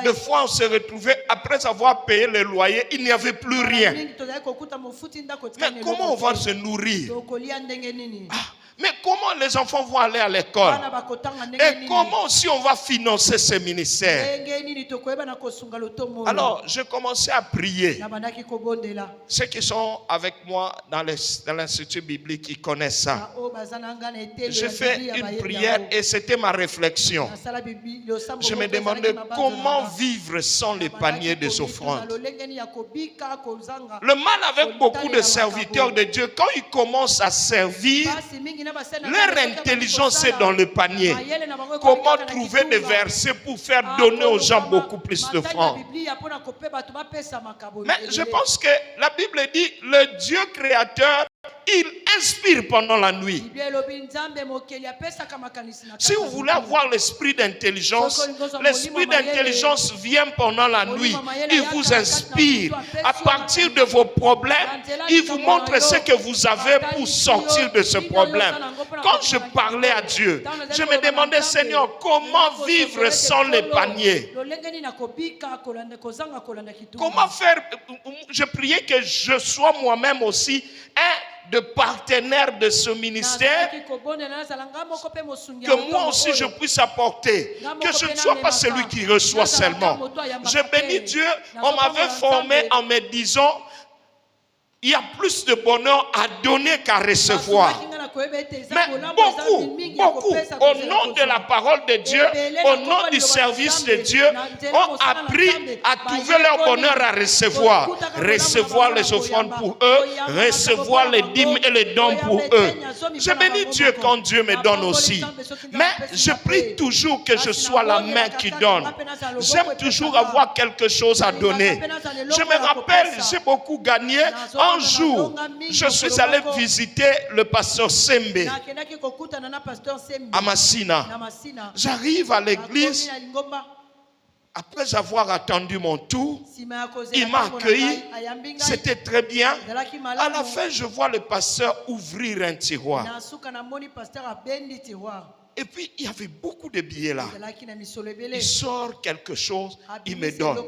Speaker 1: Des fois, on se retrouve retrouvé, après avoir payé le loyer, il n'y avait plus rien. Mais comment on va se nourrir? Mais comment les enfants vont aller à l'école? Et comment si on va financer ce ministère? Alors, je commençais à prier. Ceux qui sont avec moi dans l'institut biblique, ils connaissent ça. J'ai fait une prière et c'était ma réflexion. Je me demandais comment vivre sans les paniers des offrandes. Le mal avec beaucoup de serviteurs de Dieu, quand ils commencent à servir, leur intelligence est dans le panier. Comment trouver des versets pour faire donner aux gens beaucoup plus d'offrandes? Mais je pense que la Bible dit, le Dieu créateur, il inspire pendant la nuit. Si vous voulez avoir l'esprit d'intelligence vient pendant la nuit. Il vous inspire. À partir de vos problèmes, il vous montre ce que vous avez pour sortir de ce problème. Quand je parlais à Dieu, je me demandais, Seigneur, comment vivre sans les paniers? Comment faire? Je priais que je sois moi-même aussi de partenaire de ce ministère, que moi aussi je puisse apporter, que je ne sois pas celui qui reçoit seulement. Je bénis Dieu, on m'avait formé en me disant, il y a plus de bonheur à donner qu'à recevoir. Mais beaucoup, au nom de la parole de Dieu, au nom du service de Dieu, ont appris à trouver leur bonheur à recevoir. Recevoir les offrandes pour eux, recevoir les dîmes et les dons pour eux. Je bénis Dieu quand Dieu me donne aussi. Mais je prie toujours que je sois la main qui donne. J'aime toujours avoir quelque chose à donner. Je me rappelle, j'ai beaucoup gagné. Un jour, je suis allé visiter le pasteur Sembe à Massina. J'arrive à l'église. Après avoir attendu mon tour, il m'a accueilli. C'était très bien. À la fin, je vois le pasteur ouvrir un tiroir. Et puis, il y avait beaucoup de billets là. Il sort quelque chose, il me donne.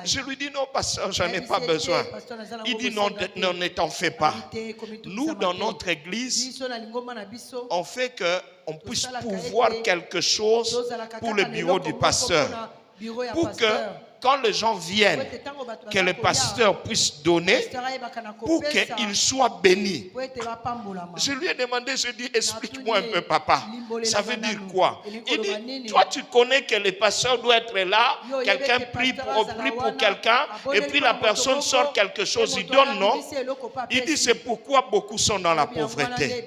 Speaker 1: Je lui dis, non, pasteur, j'en ai pas besoin. Il dit, non, ne t'en fais pas. Nous, dans notre église, on fait qu'on puisse pouvoir quelque chose pour le bureau du pasteur. Pour que, quand les gens viennent, que le pasteur puisse donner pour qu'il soit béni. Je lui ai demandé, je dis, explique-moi un peu, papa. Ça veut dire quoi? Il dit, toi tu connais que le pasteur doit être là, quelqu'un prie pour quelqu'un, et puis la personne sort quelque chose, il donne, non? Il dit, c'est pourquoi beaucoup sont dans la pauvreté.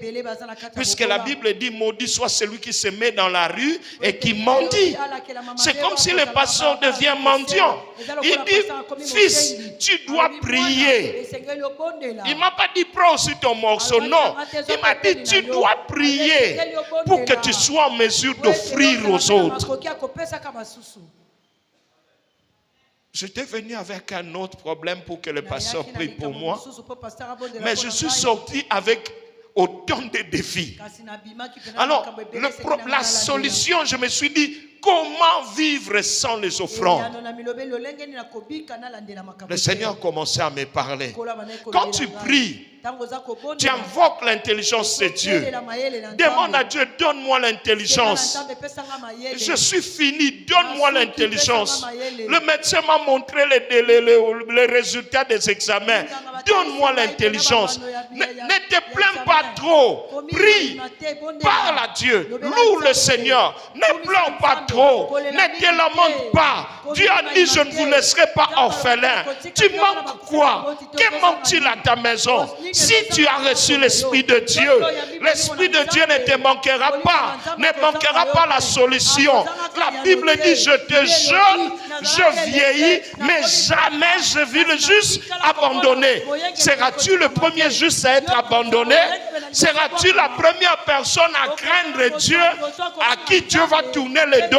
Speaker 1: Puisque la Bible dit, maudit soit celui qui se met dans la rue et qui mendie. C'est comme si le pasteur devient mendiant. Il dit, fils, tu dois prier. Il ne m'a pas dit, prends aussi ton morceau. Non. Il m'a dit, tu dois prier pour que tu sois en mesure d'offrir aux autres. J'étais venu avec un autre problème pour que le pasteur prie pour moi. Mais je suis sorti avec autant de défis. Alors, la solution, je me suis dit, comment vivre sans les offrandes? Le Seigneur commençait à me parler. Quand tu pries, tu invoques l'intelligence de Dieu. Demande à Dieu, donne-moi l'intelligence. Je suis fini, donne-moi l'intelligence. Le médecin m'a montré les résultats des examens. Donne-moi l'intelligence. Ne te plains pas trop. Prie. Parle à Dieu. Loue le Seigneur. Ne pleure pas trop. Ne te lamente pas. Dieu a dit, je ne vous laisserai pas orphelin. Tu manques quoi? Que manque-t-il à ta maison? Si tu as reçu l'Esprit de Dieu, l'Esprit de Dieu ne te manquera pas. Ne manquera pas la solution. La Bible dit, je te jeûne, je vieillis, mais jamais je vis le juste abandonné. Seras-tu le premier juste à être abandonné? Seras-tu la première personne à craindre Dieu, à qui Dieu va tourner le dos?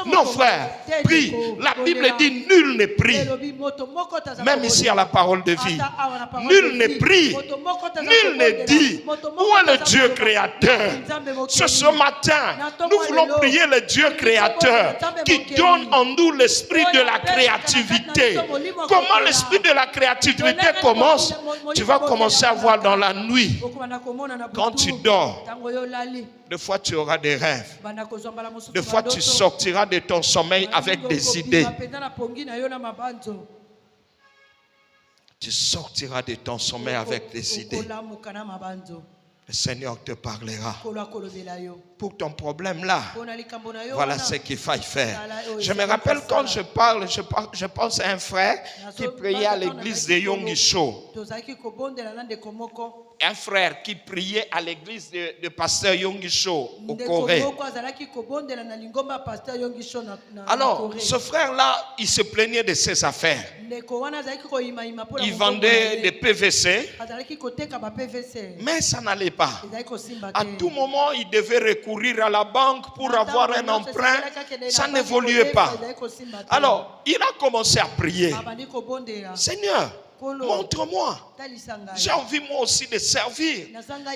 Speaker 1: Non, frère, prie. La Bible dit, nul ne prie. Même ici à la parole de vie. Nul ne prie. Nul ne dit, où est le Dieu créateur? Ce matin, nous voulons prier le Dieu créateur qui donne en nous l'esprit l'esprit de la créativité. Comment l'esprit de la créativité commence? Tu vas commencer à voir dans la nuit. Quand tu dors, des fois tu auras des rêves. Des fois tu sortiras de ton sommeil avec des idées. Tu sortiras de ton sommeil avec des idées. Le Seigneur te parlera. Pour ton problème là, voilà ce qu'il faille faire. Je me rappelle quand je parle, je pense à un frère qui priait à l'église de Yongisho. Un frère qui priait à l'église de pasteur Yongisho au Corée. Alors, ce frère-là, il se plaignait de ses affaires. Il vendait des PVC, mais ça n'allait pas. À tout moment, il devait recourir à la banque pour avoir un emprunt. Ça n'évoluait pas. Alors, il a commencé à prier. Seigneur, montre-moi. J'ai envie moi aussi de servir.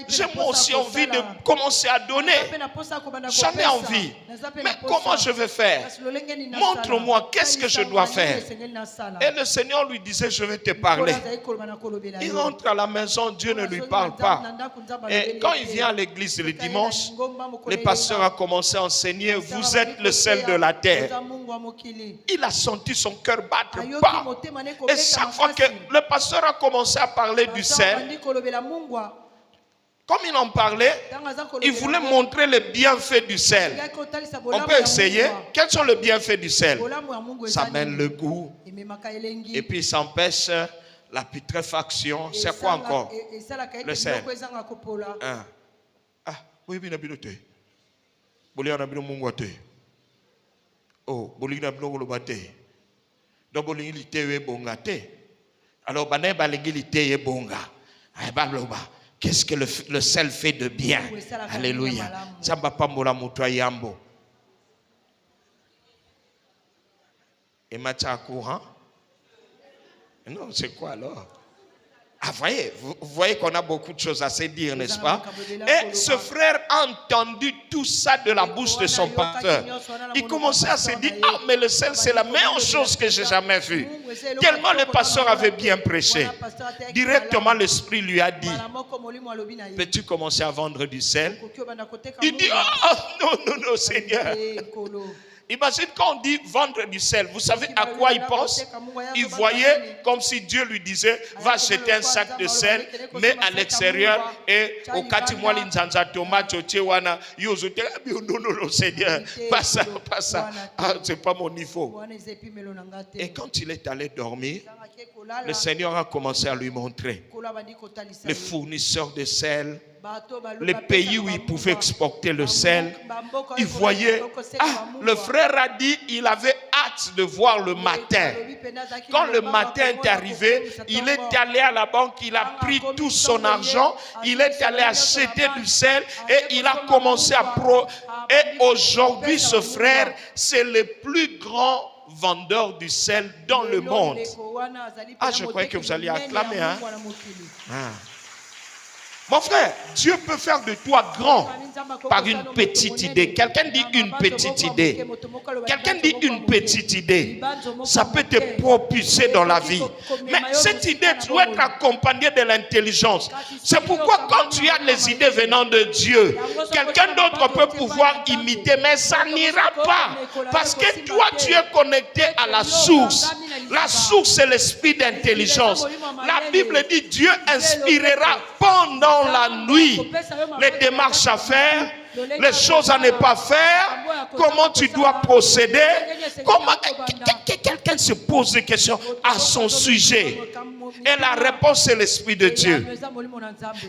Speaker 1: J'ai moi aussi envie de commencer à donner. J'en ai envie. Mais comment je vais faire? Montre-moi, qu'est-ce que je dois faire? Et le Seigneur lui disait, je vais te parler. Il rentre à la maison, Dieu ne lui parle pas. Et quand il vient à l'église le dimanche, le pasteur a commencé à enseigner, vous êtes le sel de la terre. Il a senti son cœur battre bas. Et chaque fois que le pasteur a commencé à parler du sel, comme il en parlait, il voulait montrer les bienfaits du sel. On peut essayer. Quels sont les bienfaits du sel? Ça mène le goût. Et puis ça empêche la putréfaction. C'est quoi encore? Le sel. Ah, oui, bien habitué. Oh, donc alors qu'est-ce que le sel fait de bien? Alléluia. Et Macha courant? Non, c'est quoi alors? Ah, vous voyez qu'on a beaucoup de choses à se dire, n'est-ce pas? Et ce frère a entendu tout ça de la bouche de son pasteur. Il commençait à se dire, ah, mais le sel, c'est la meilleure chose que j'ai jamais vue. Tellement le pasteur avait bien prêché. Directement, l'esprit lui a dit, peux-tu commencer à vendre du sel? Il dit, ah, non, Seigneur. Imagine quand on dit vendre du sel, vous savez à quoi il pense? Il voyait comme si Dieu lui disait, va acheter un sac de sel, mets à l'extérieur et au katimwali nzanza tomate ochewana yozote. Non, Seigneur, pas ça. Ah, c'est pas mon niveau. Et quand il est allé dormir, le Seigneur a commencé à lui montrer les fournisseurs de sel, les pays où il pouvait exporter le sel. Il voyait, le frère a dit, il avait hâte de voir le matin. Quand le matin est arrivé, il est allé à la banque, il a pris tout son argent, il est allé acheter du sel et il a commencé à Et aujourd'hui, ce frère, c'est le plus grand vendeur du sel dans le monde. Ah, je croyais que vous alliez acclamer, hein? Mon frère, Dieu peut faire de toi grand par une petite idée. Quelqu'un dit une petite idée. Quelqu'un dit une petite idée. Ça peut te propulser dans la vie. Mais cette idée doit être accompagnée de l'intelligence. C'est pourquoi quand tu as les idées venant de Dieu, quelqu'un d'autre peut pouvoir imiter, mais ça n'ira pas. Parce que toi, tu es connecté à la source. La source, c'est l'esprit d'intelligence. La Bible dit Dieu inspirera pendant la nuit les démarches à faire, les choses à ne pas faire, comment tu dois procéder. Comment quelqu'un se pose des questions à son sujet. Et la réponse est l'Esprit de Dieu.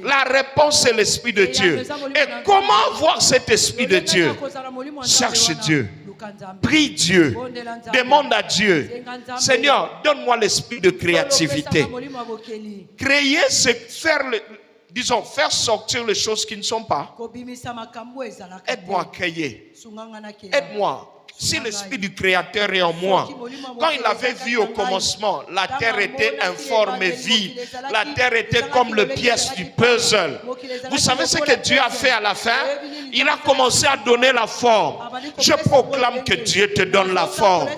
Speaker 1: La réponse est l'Esprit de Dieu. Et comment voir cet Esprit de Dieu? Cherche Dieu. Prie Dieu. Demande à Dieu. Seigneur, donne-moi l'esprit de créativité. Créer, c'est faire faire sortir les choses qui ne sont pas. Aide-moi à créer. Aide-moi. Si l'esprit du Créateur est en moi, quand il avait vu au commencement, la terre était informe et vide. La terre était comme le pièce du puzzle. Vous savez ce que Dieu a fait à la fin? Il a commencé à donner la forme. Je proclame que Dieu te donne la forme.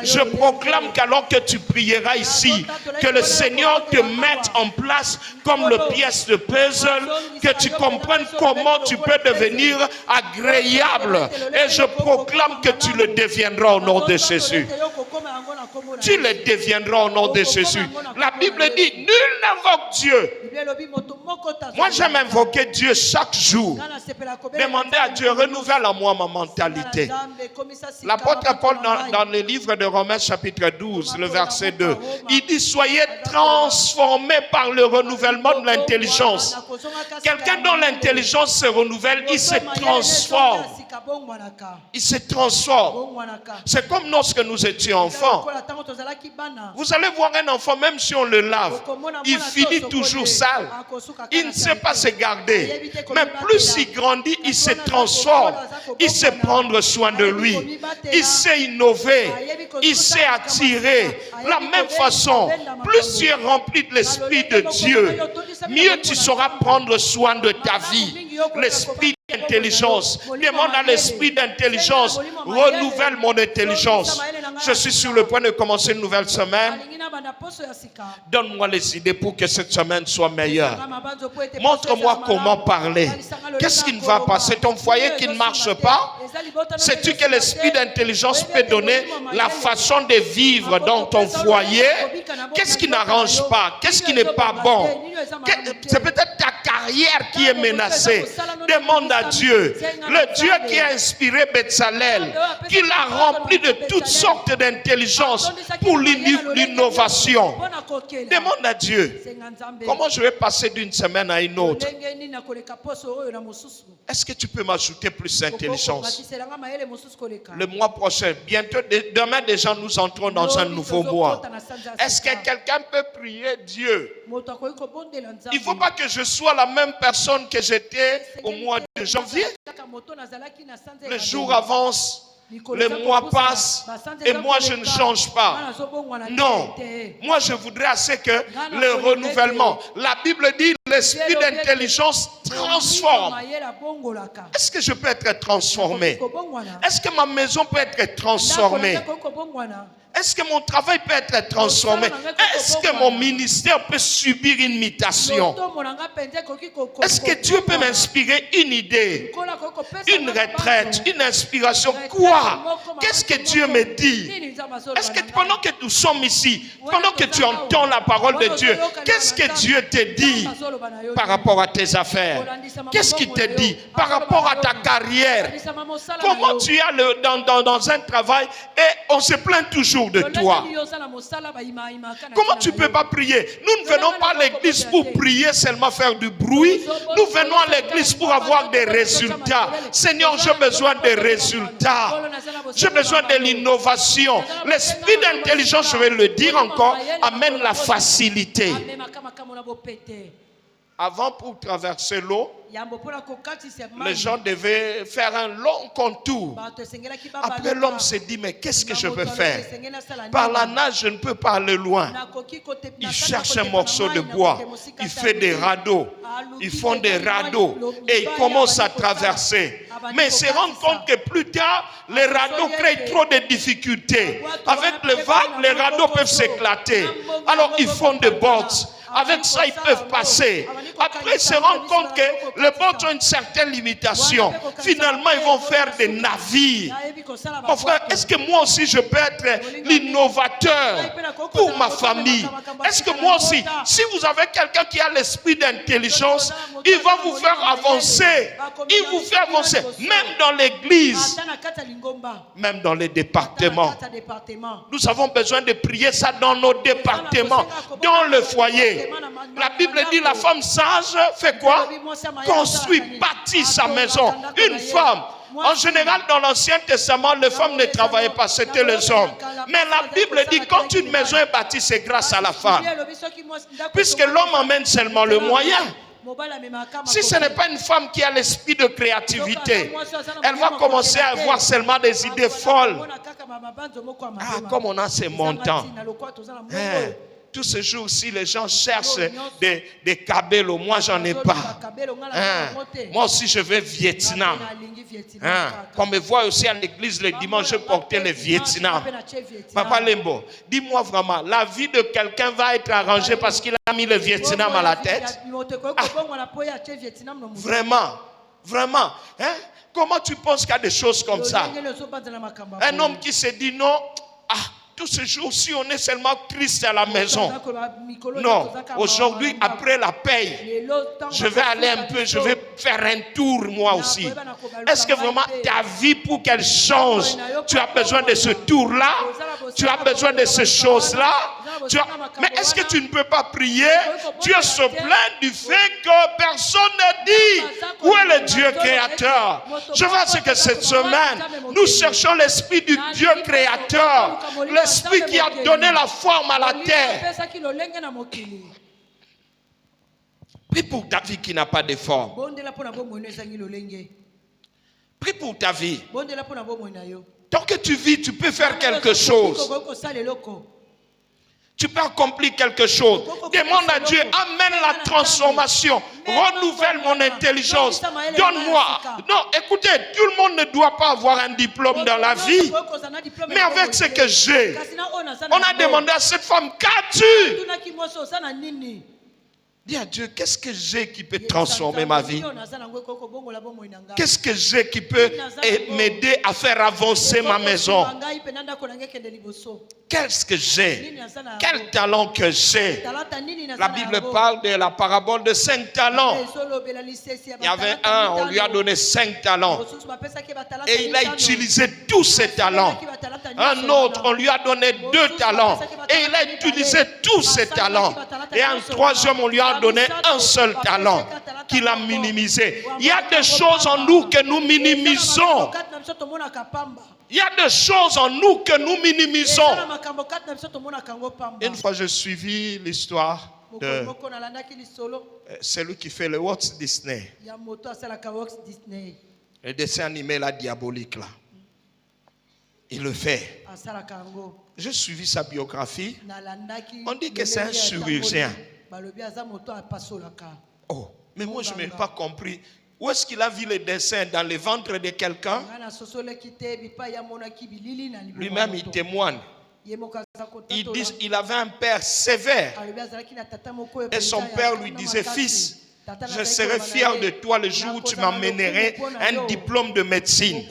Speaker 1: Je proclame qu'alors que tu prieras ici, que le Seigneur te mette en place comme le pièce de puzzle, que tu comprennes comment tu peux devenir agréable. Et je proclame que tu le deviendras au nom de Jésus. Tu le deviendras au nom de Jésus. La Bible dit, nul n'invoque Dieu. Moi, j'aime invoquer Dieu chaque jour. Demander à Dieu, renouvelle en moi ma mentalité. L'apôtre Paul, dans le livre de Romains chapitre 12, le verset 2, il dit, soyez transformés par le renouvellement de l'intelligence. Quelqu'un dont l'intelligence se renouvelle, il se transforme. Il se transforme. C'est comme lorsque nous étions enfants. Vous allez voir un enfant, même si on le lave, il finit toujours sale. Il ne sait pas se garder. Mais plus il grandit, il se transforme. Il sait prendre soin de lui. Il sait innover. Il sait attirer. La même façon, plus tu es rempli de l'Esprit de Dieu, mieux tu sauras prendre soin de ta vie. L'esprit d'intelligence. Demande à l'esprit d'intelligence. Renouvelle mon intelligence. Je suis sur le point de commencer une nouvelle semaine. Donne-moi les idées pour que cette semaine soit meilleure. Montre-moi comment parler. Qu'est-ce qui ne va pas? C'est ton foyer qui ne marche pas? Sais-tu que l'esprit d'intelligence peut donner la façon de vivre dans ton foyer? Qu'est-ce qui n'arrange pas? Qu'est-ce qui n'est pas bon? C'est peut-être ta carrière qui est menacée. Demande à Dieu, le Dieu qui a inspiré Bezalel, qui l'a rempli de toutes sortes d'intelligence pour l'innovation. Demande à Dieu, comment je vais passer d'une semaine à une autre? Est-ce que tu peux m'ajouter plus d'intelligence? Le mois prochain, bientôt, demain déjà nous entrons dans un nouveau mois. Est-ce que quelqu'un peut prier Dieu? Il ne faut pas que je sois la même personne que j'étais au mois de janvier. Le jour avance. Le mois passe et moi je ne change pas. Non, moi je voudrais assez que le renouvellement, la Bible dit l'esprit d'intelligence transforme. Est-ce que je peux être transformé? Est-ce que ma maison peut être transformée? Est-ce que mon travail peut être transformé? Est-ce que mon ministère peut subir une mutation? Est-ce que Dieu peut m'inspirer une idée, une retraite, une inspiration? Quoi? Qu'est-ce que Dieu me dit? Est-ce que pendant que nous sommes ici, pendant que tu entends la parole de Dieu, qu'est-ce que Dieu te dit par rapport à tes affaires? Qu'est-ce qu'il te dit par rapport à ta carrière? Comment tu es dans un travail et on se plaint toujours de toi? Comment tu ne peux pas prier? Nous ne venons pas à l'église pour prier, seulement faire du bruit. Nous venons à l'église pour avoir des résultats. Seigneur, j'ai besoin des résultats. J'ai besoin de l'innovation. L'esprit d'intelligence, je vais le dire encore, amène la facilité. Avant, pour traverser l'eau, les gens devaient faire un long contour. Après, l'homme s'est dit, mais qu'est-ce que je peux faire? Par la nage, je ne peux pas aller loin. Il cherche un morceau de bois. Il fait des radeaux. Ils font des radeaux. Et ils commencent à traverser. Mais ils se rendent compte que plus tard, les radeaux créent trop de difficultés. Avec le vent, les radeaux peuvent s'éclater. Alors, ils font des bottes. Avec ça, ils peuvent passer. Après, ils se rendent compte que les bottes ont une certaine limitation. Finalement, ils vont faire des navires. Mon frère, est-ce que moi aussi, je peux être l'innovateur pour ma famille? Est-ce que moi aussi, si vous avez quelqu'un qui a l'esprit d'intelligence, il va vous faire avancer. Il vous fait avancer. Même dans l'église, même dans les départements. Nous avons besoin de prier ça dans nos départements, dans le foyer. La Bible dit la femme sage fait quoi? Construit, bâtit sa maison. Une femme. En général, dans l'Ancien Testament, les femmes ne travaillaient pas, c'était les hommes. Mais la Bible dit quand une maison est bâtie, c'est grâce à la femme. Puisque l'homme amène seulement le moyen. Si ce n'est pas une femme qui a l'esprit de créativité, elle va commencer à avoir seulement des idées folles. Ah, comme on a ces montants. Tous ces jours-ci, les gens cherchent des cabellos. Moi, j'en ai pas. Moi aussi, je vais Vietnam. Qu'on me voit aussi à l'église le dimanche, je portais le Vietnam. Papa Lembo, dis-moi vraiment, la vie de quelqu'un va être arrangée parce qu'il a mis le Vietnam à la tête? Vraiment, vraiment. Comment tu penses qu'il y a des choses comme ça? Un homme qui se dit non, tous ces jours-ci, on est seulement triste à la maison. Non, aujourd'hui, après la paye, je vais aller un peu, je vais faire un tour moi aussi. Est-ce que vraiment ta vie, pour qu'elle change, tu as besoin de ce tour-là? Tu as besoin de ces choses-là? Mais est-ce que tu ne peux pas prier? Dieu se plaint du fait que personne ne dit où est le Dieu créateur. Je vois ce que cette semaine, nous cherchons l'esprit du Dieu créateur. L'esprit qui a donné la forme à la terre. Prie pour ta vie qui n'a pas de forme. Prie pour ta vie. Tant que tu vis, tu peux faire quelque chose. Tu peux accomplir quelque chose. Demande à Dieu, amène la transformation. Renouvelle mon intelligence. Donne-moi. Non, écoutez, tout le monde ne doit pas avoir un diplôme dans la vie. Mais avec ce que j'ai, on a demandé à cette femme, qu'as-tu? Dis à Dieu, qu'est-ce que j'ai qui peut transformer ma vie? Qu'est-ce que j'ai qui peut m'aider à faire avancer ma maison? Qu'est-ce que j'ai? Quel talent que j'ai? La Bible parle de la parabole de 5 talents. Il y avait un, on lui a donné 5 talents. Et il a utilisé tous ses talents. Un autre, on lui a donné 2 talents. Et il a utilisé tous ses talents. Et un troisième, on lui a donné un seul talent qu'il a minimisé. Il y a des choses en nous que nous minimisons. Il y a des choses en nous que nous minimisons. Une fois, j'ai suivi l'histoire de celui qui fait le Walt Disney. Le dessin animé là, diabolique là. Il le fait. J'ai suivi sa biographie. On dit que c'est un chirurgien. Oh, mais moi je n'ai pas compris. Où est-ce qu'il a vu les dessins? Dans le ventre de quelqu'un? Lui-même il témoigne. Il dit qu'il avait un père sévère. Et son père lui disait, fils, je serai fier de toi le jour où tu m'amènerais un diplôme de médecine.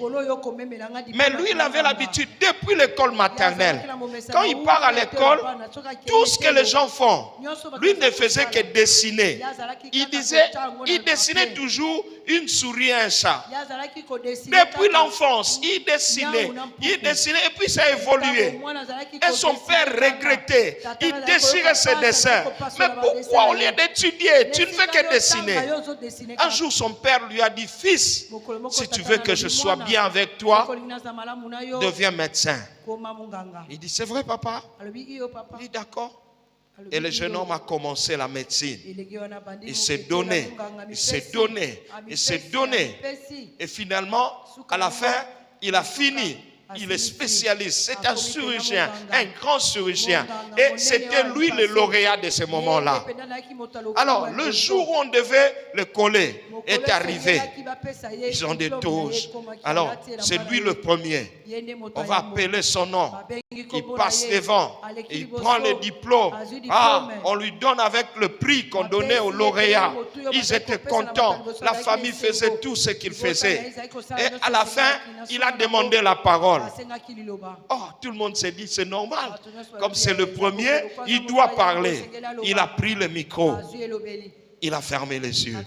Speaker 1: Mais lui, il avait l'habitude, depuis l'école maternelle, quand il part à l'école, tout ce que les gens font, lui ne faisait que dessiner. Il dessinait toujours une souris et un chat. Depuis l'enfance, il dessinait, et puis ça a évolué. Et son père regrettait, il déchirait ses dessins. Mais pourquoi au lieu d'étudier, tu ne fais que dessiner? Un jour, son père lui a dit, fils, si tu veux que je sois bien avec toi, deviens médecin. Il dit, c'est vrai, papa? Il dit, d'accord. Et le jeune homme a commencé la médecine. Il s'est donné, il s'est donné, il s'est donné. Et finalement, à la fin, il a fini. Il est spécialiste, c'est un chirurgien, un grand chirurgien. Et c'était lui le lauréat de ce moment-là. Alors, le jour où on devait le coller est arrivé. Ils ont des touches. Alors, c'est lui le premier. On va appeler son nom. Il passe devant. Il prend le diplôme. On lui donne avec le prix qu'on donnait aux lauréats. Ils étaient contents. La famille faisait tout ce qu'il faisait. Et à la fin, il a demandé la parole. Oh, tout le monde s'est dit, c'est normal. Comme c'est le premier, il doit parler. Il a pris le micro. Il a fermé les yeux.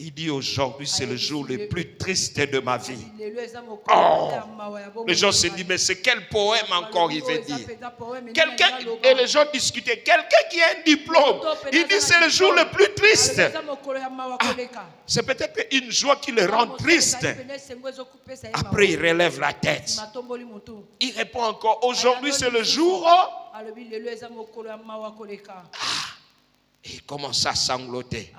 Speaker 1: Il dit, aujourd'hui, c'est le jour le plus triste de ma vie. Oh, les gens se disent, mais c'est quel poème encore il veut dire? Quelqu'un, et les gens discutaient, quelqu'un qui a un diplôme, il dit, c'est le jour le plus triste. C'est peut-être une joie qui le rend triste. Après, il relève la tête. Il répond encore, aujourd'hui, c'est le jour. Et il commencé à sangloter.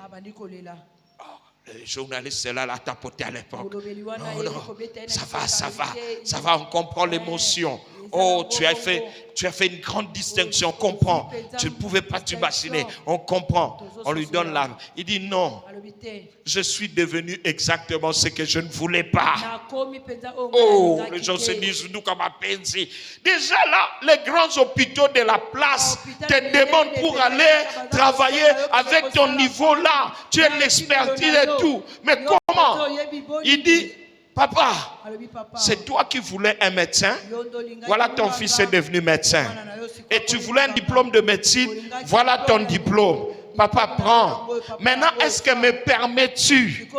Speaker 1: Le journaliste là l'a tapoté à l'époque. Non, ça va, on comprend l'émotion. Oh, tu as fait une grande distinction, on comprend. Tu ne pouvais pas t'imaginer, on comprend. On lui donne l'âme. Il dit non, je suis devenu exactement ce que je ne voulais pas. Oh, les gens se disent, nous comme à Penzi. Déjà là, les grands hôpitaux de la place te demandent pour aller travailler avec ton niveau là. Tu as l'expertise et tout. Mais comment? Il dit, papa, c'est toi qui voulais un médecin. Voilà, ton fils est devenu médecin. Et tu voulais un diplôme de médecine. Voilà ton diplôme. Papa, prends. Maintenant, est-ce que me permets-tu?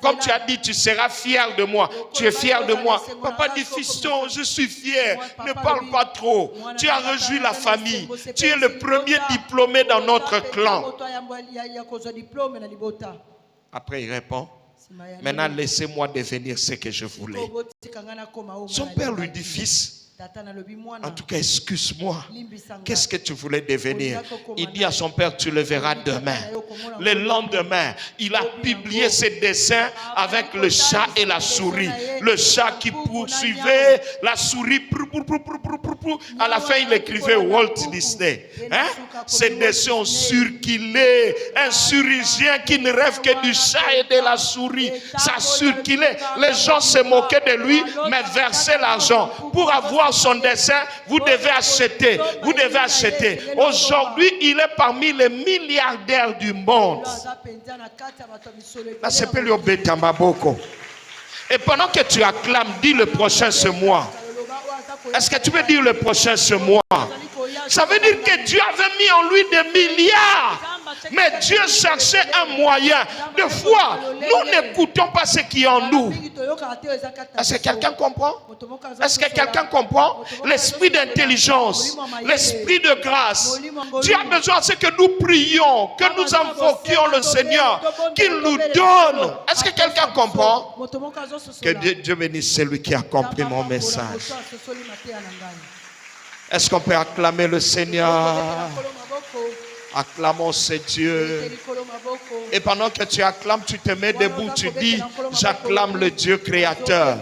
Speaker 1: Comme tu as dit, tu seras fier de moi. Tu es fier de moi. Papa dit, fiston, je suis fier. Ne parle pas trop. Tu as réjoui la famille. Tu es le premier diplômé dans notre clan. Après, il répond, maintenant, laissez-moi devenir ce que je voulais. Son père lui dit, fils, en tout cas, excuse-moi. Qu'est-ce que tu voulais devenir? Il dit à son père, tu le verras demain. Le lendemain, il a publié ses dessins avec le chat et la souris. Le chat qui poursuivait la souris. À la fin, il écrivait Walt Disney. Ces dessins ont circulé. Un chirurgien qui ne rêve que du chat et de la souris. Ça a circulé. Les gens se moquaient de lui, mais versaient l'argent. Pour avoir son dessin, vous devez acheter. Vous devez acheter. Aujourd'hui, il est parmi les milliardaires du monde. Là, c'est Pelio Betambaboko. Et pendant que tu acclames, dis le prochain ce mois. Est-ce que tu peux dire le prochain ce mois? Ça veut dire que Dieu avait mis en lui des milliards. Mais Dieu cherchait un moyen. Des fois, nous n'écoutons pas ce qui est en nous. Est-ce que quelqu'un comprend? Est-ce que quelqu'un comprend? L'esprit d'intelligence, l'esprit de grâce. Dieu a besoin de que nous prions, que nous invoquions le Seigneur, qu'il nous donne. Est-ce que quelqu'un comprend? Que Dieu bénisse celui qui a compris mon message. Est-ce qu'on peut acclamer le Seigneur? Acclamons ce Dieu. Et pendant que tu acclames, tu te mets debout, tu dis, j'acclame le Dieu créateur.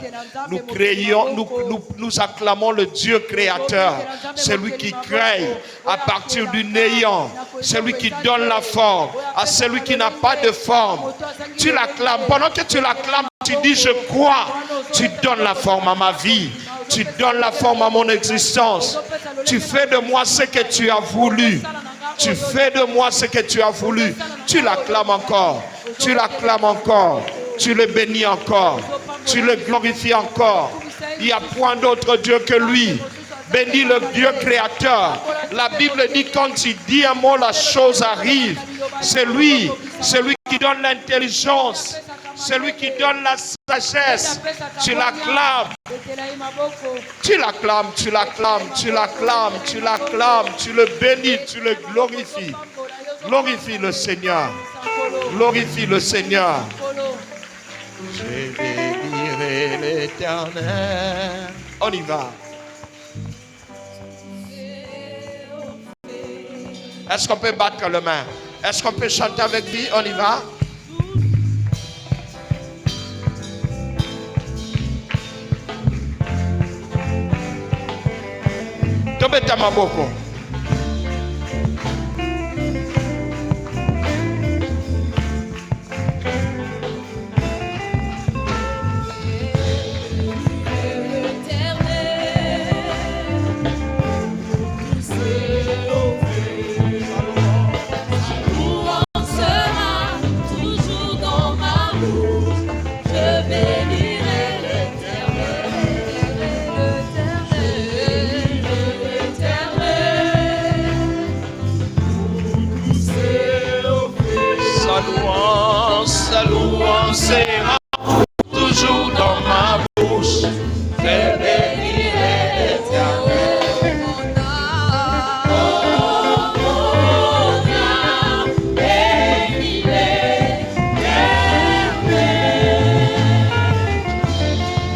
Speaker 1: Nous acclamons le Dieu créateur. Celui qui crée à partir du néant. Celui qui donne la forme à celui qui n'a pas de forme. Tu l'acclames. Pendant que tu l'acclames, tu dis, je crois. Tu donnes la forme à ma vie. Tu donnes la forme à mon existence. Tu fais de moi ce que tu as voulu. Tu fais de moi ce que tu as voulu. Tu l'acclames encore. Tu l'acclames encore. Tu le bénis encore. Tu le glorifies encore. Il n'y a point d'autre Dieu que lui. Bénis le Dieu créateur. La Bible dit quand il dit un mot, la chose arrive. C'est lui qui donne l'intelligence. Celui qui donne la sagesse. Tu l'acclames. Tu l'acclames, tu l'acclames, tu l'acclames, tu l'acclames, tu le bénis, tu le glorifies. Glorifie le Seigneur. Glorifie le Seigneur. Je bénirai l'Éternel. On y va. Est-ce qu'on peut battre les mains? Est-ce qu'on peut chanter avec lui? On y va. Tobeta maboko. Sera toujours dans ma bouche. Je bénirai l'Éternel. Oh, mon âme, bénis l'Éternel.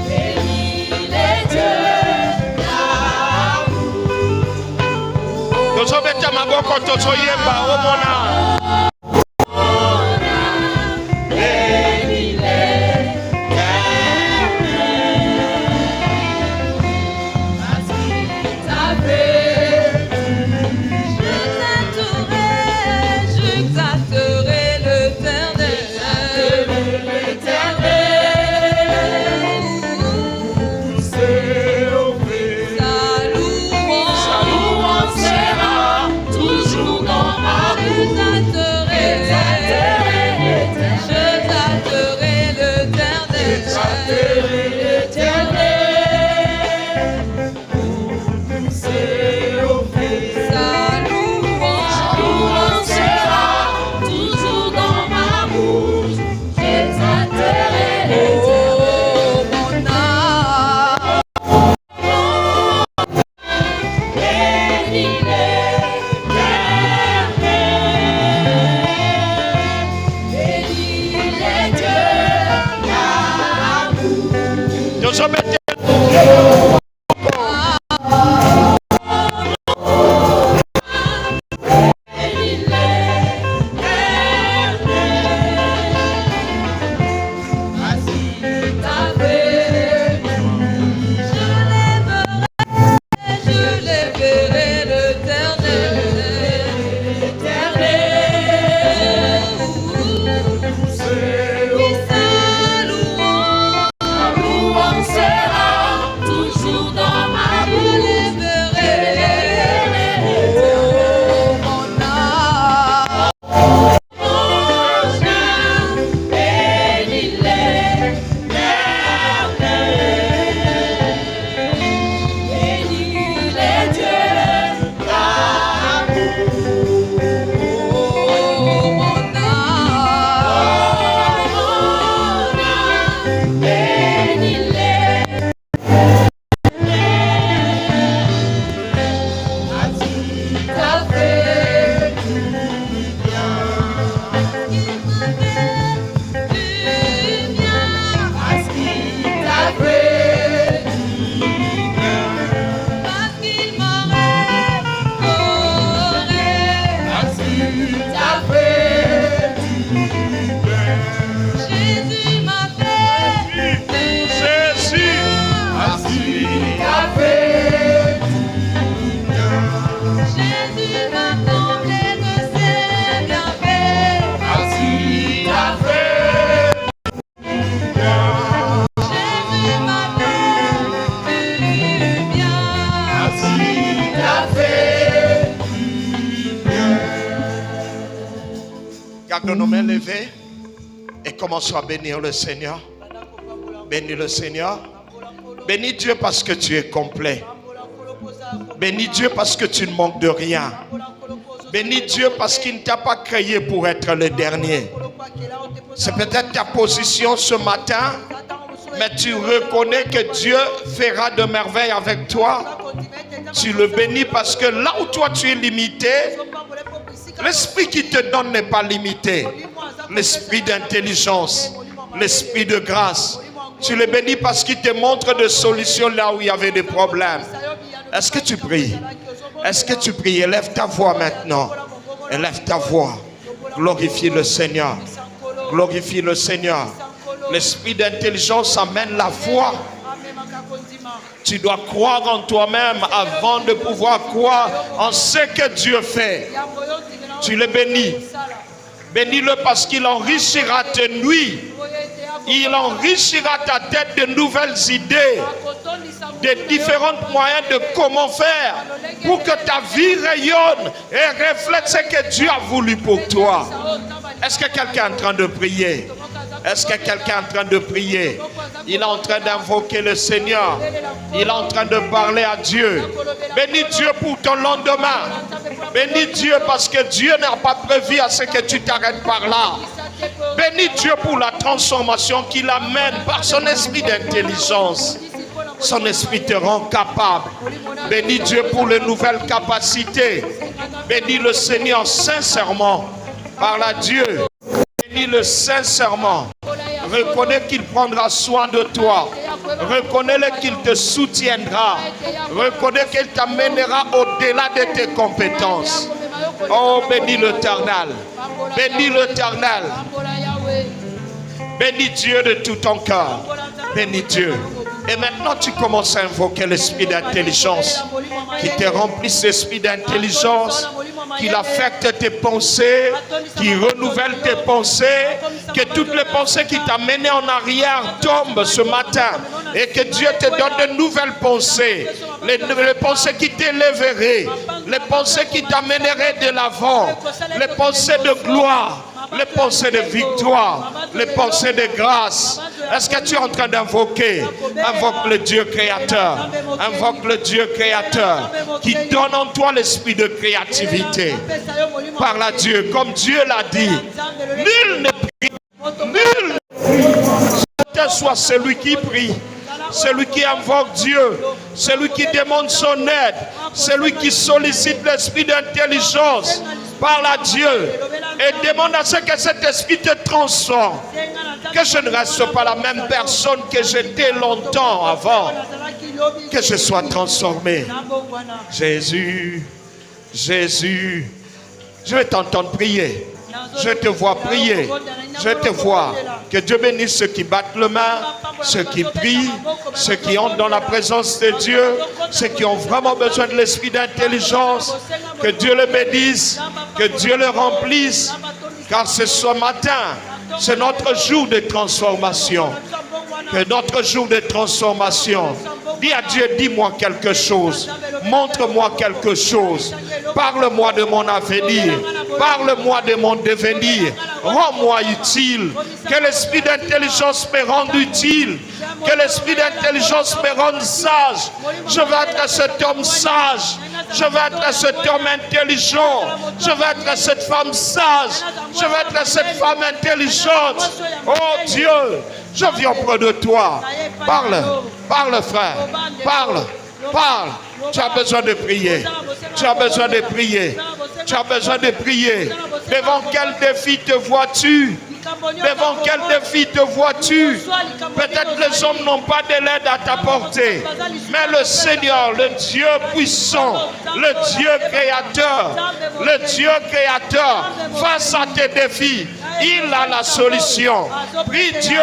Speaker 1: Bénis l'Éternel. Tozo beta maboko tozo yemba o mona. Je m'étais Garde nos mains levées et commençons à bénir le Seigneur. Bénis le Seigneur. Bénis Dieu parce que tu es complet. Bénis Dieu parce que tu ne manques de rien. Bénis Dieu parce qu'il ne t'a pas créé pour être le dernier. C'est peut-être ta position ce matin, mais tu reconnais que Dieu fera de merveilles avec toi. Tu le bénis parce que là où toi tu es limité, l'esprit qui te donne n'est pas limité. L'esprit d'intelligence, l'esprit de grâce. Tu le bénis parce qu'il te montre des solutions là où il y avait des problèmes. Est-ce que tu pries? Est-ce que tu pries? Élève ta voix maintenant. Élève ta voix. Glorifie le Seigneur. Glorifie le Seigneur. L'esprit d'intelligence amène la foi. Tu dois croire en toi-même avant de pouvoir croire en ce que Dieu fait. Tu le bénis. Bénis-le parce qu'il enrichira tes nuits. Il enrichira ta tête de nouvelles idées, de différents moyens de comment faire pour que ta vie rayonne et reflète ce que Dieu a voulu pour toi. Est-ce que quelqu'un est en train de prier? Est-ce que quelqu'un est en train de prier? Il est en train d'invoquer le Seigneur. Il est en train de parler à Dieu. Bénis Dieu pour ton lendemain. Bénis Dieu parce que Dieu n'a pas prévu à ce que tu t'arrêtes par là. Bénis Dieu pour la transformation qu'il amène par son esprit d'intelligence. Son esprit te rend capable. Bénis Dieu pour les nouvelles capacités. Bénis le Seigneur sincèrement. Parle à Dieu. Bénis-le sincèrement. Reconnais qu'il prendra soin de toi. Reconnais-le qu'il te soutiendra. Reconnais qu'il t'amènera au-delà de tes compétences. Oh, bénis l'Éternel. Bénis l'Éternel. Bénis Dieu de tout ton cœur. Bénis Dieu. Et maintenant, tu commences à invoquer l'esprit d'intelligence qui te remplisse l'esprit d'intelligence, qui affecte tes pensées, qui renouvelle tes pensées, que toutes les pensées qui t'ont mené en arrière tombent ce matin et que Dieu te donne de nouvelles pensées, les pensées qui t'élèveraient, les pensées qui t'amèneraient de l'avant, les pensées de gloire, les pensées de victoire, les pensées de grâce. Est-ce que tu es en train d'invoquer? Invoque le Dieu créateur. Invoque le Dieu créateur qui donne en toi l'esprit de créativité. Parle à Dieu comme Dieu l'a dit. Nul ne prie. Nul ne soit celui qui prie. celui qui invoque Dieu, celui qui demande son aide, celui qui sollicite l'esprit d'intelligence, parle à Dieu et demande à ce que cet esprit te transforme. Que je ne reste pas la même personne que j'étais longtemps avant. Que je sois transformé. Jésus, Jésus, je vais t'entendre prier. Je te vois prier. Je te vois. Que Dieu bénisse ceux qui battent le main, ceux qui prient, ceux qui entrent dans la présence de Dieu, ceux qui ont vraiment besoin de l'esprit d'intelligence. Que Dieu le bénisse, que Dieu le remplisse. Car ce matin, c'est notre jour de transformation. Que notre jour de transformation. Dis à Dieu, dis-moi quelque chose. Montre-moi quelque chose. Parle-moi de mon avenir. Parle-moi de mon devenir. Rends-moi utile. Que l'esprit d'intelligence me rende utile. Que l'esprit d'intelligence me rende sage. Je veux être cet homme sage. Je veux être cet homme intelligent. Je veux être cette femme sage. Je veux être cette femme intelligente. Oh Dieu, je viens près de toi. Parle, parle frère. Parle, parle. Tu as besoin de prier. Tu as besoin de prier. Tu as besoin de prier. Devant quel défi te vois-tu? Devant quel défi te vois-tu? Peut-être les hommes n'ont pas de l'aide à t'apporter. Mais le Seigneur, le Dieu puissant, le Dieu créateur, face à tes défis, il a la solution. Prie Dieu.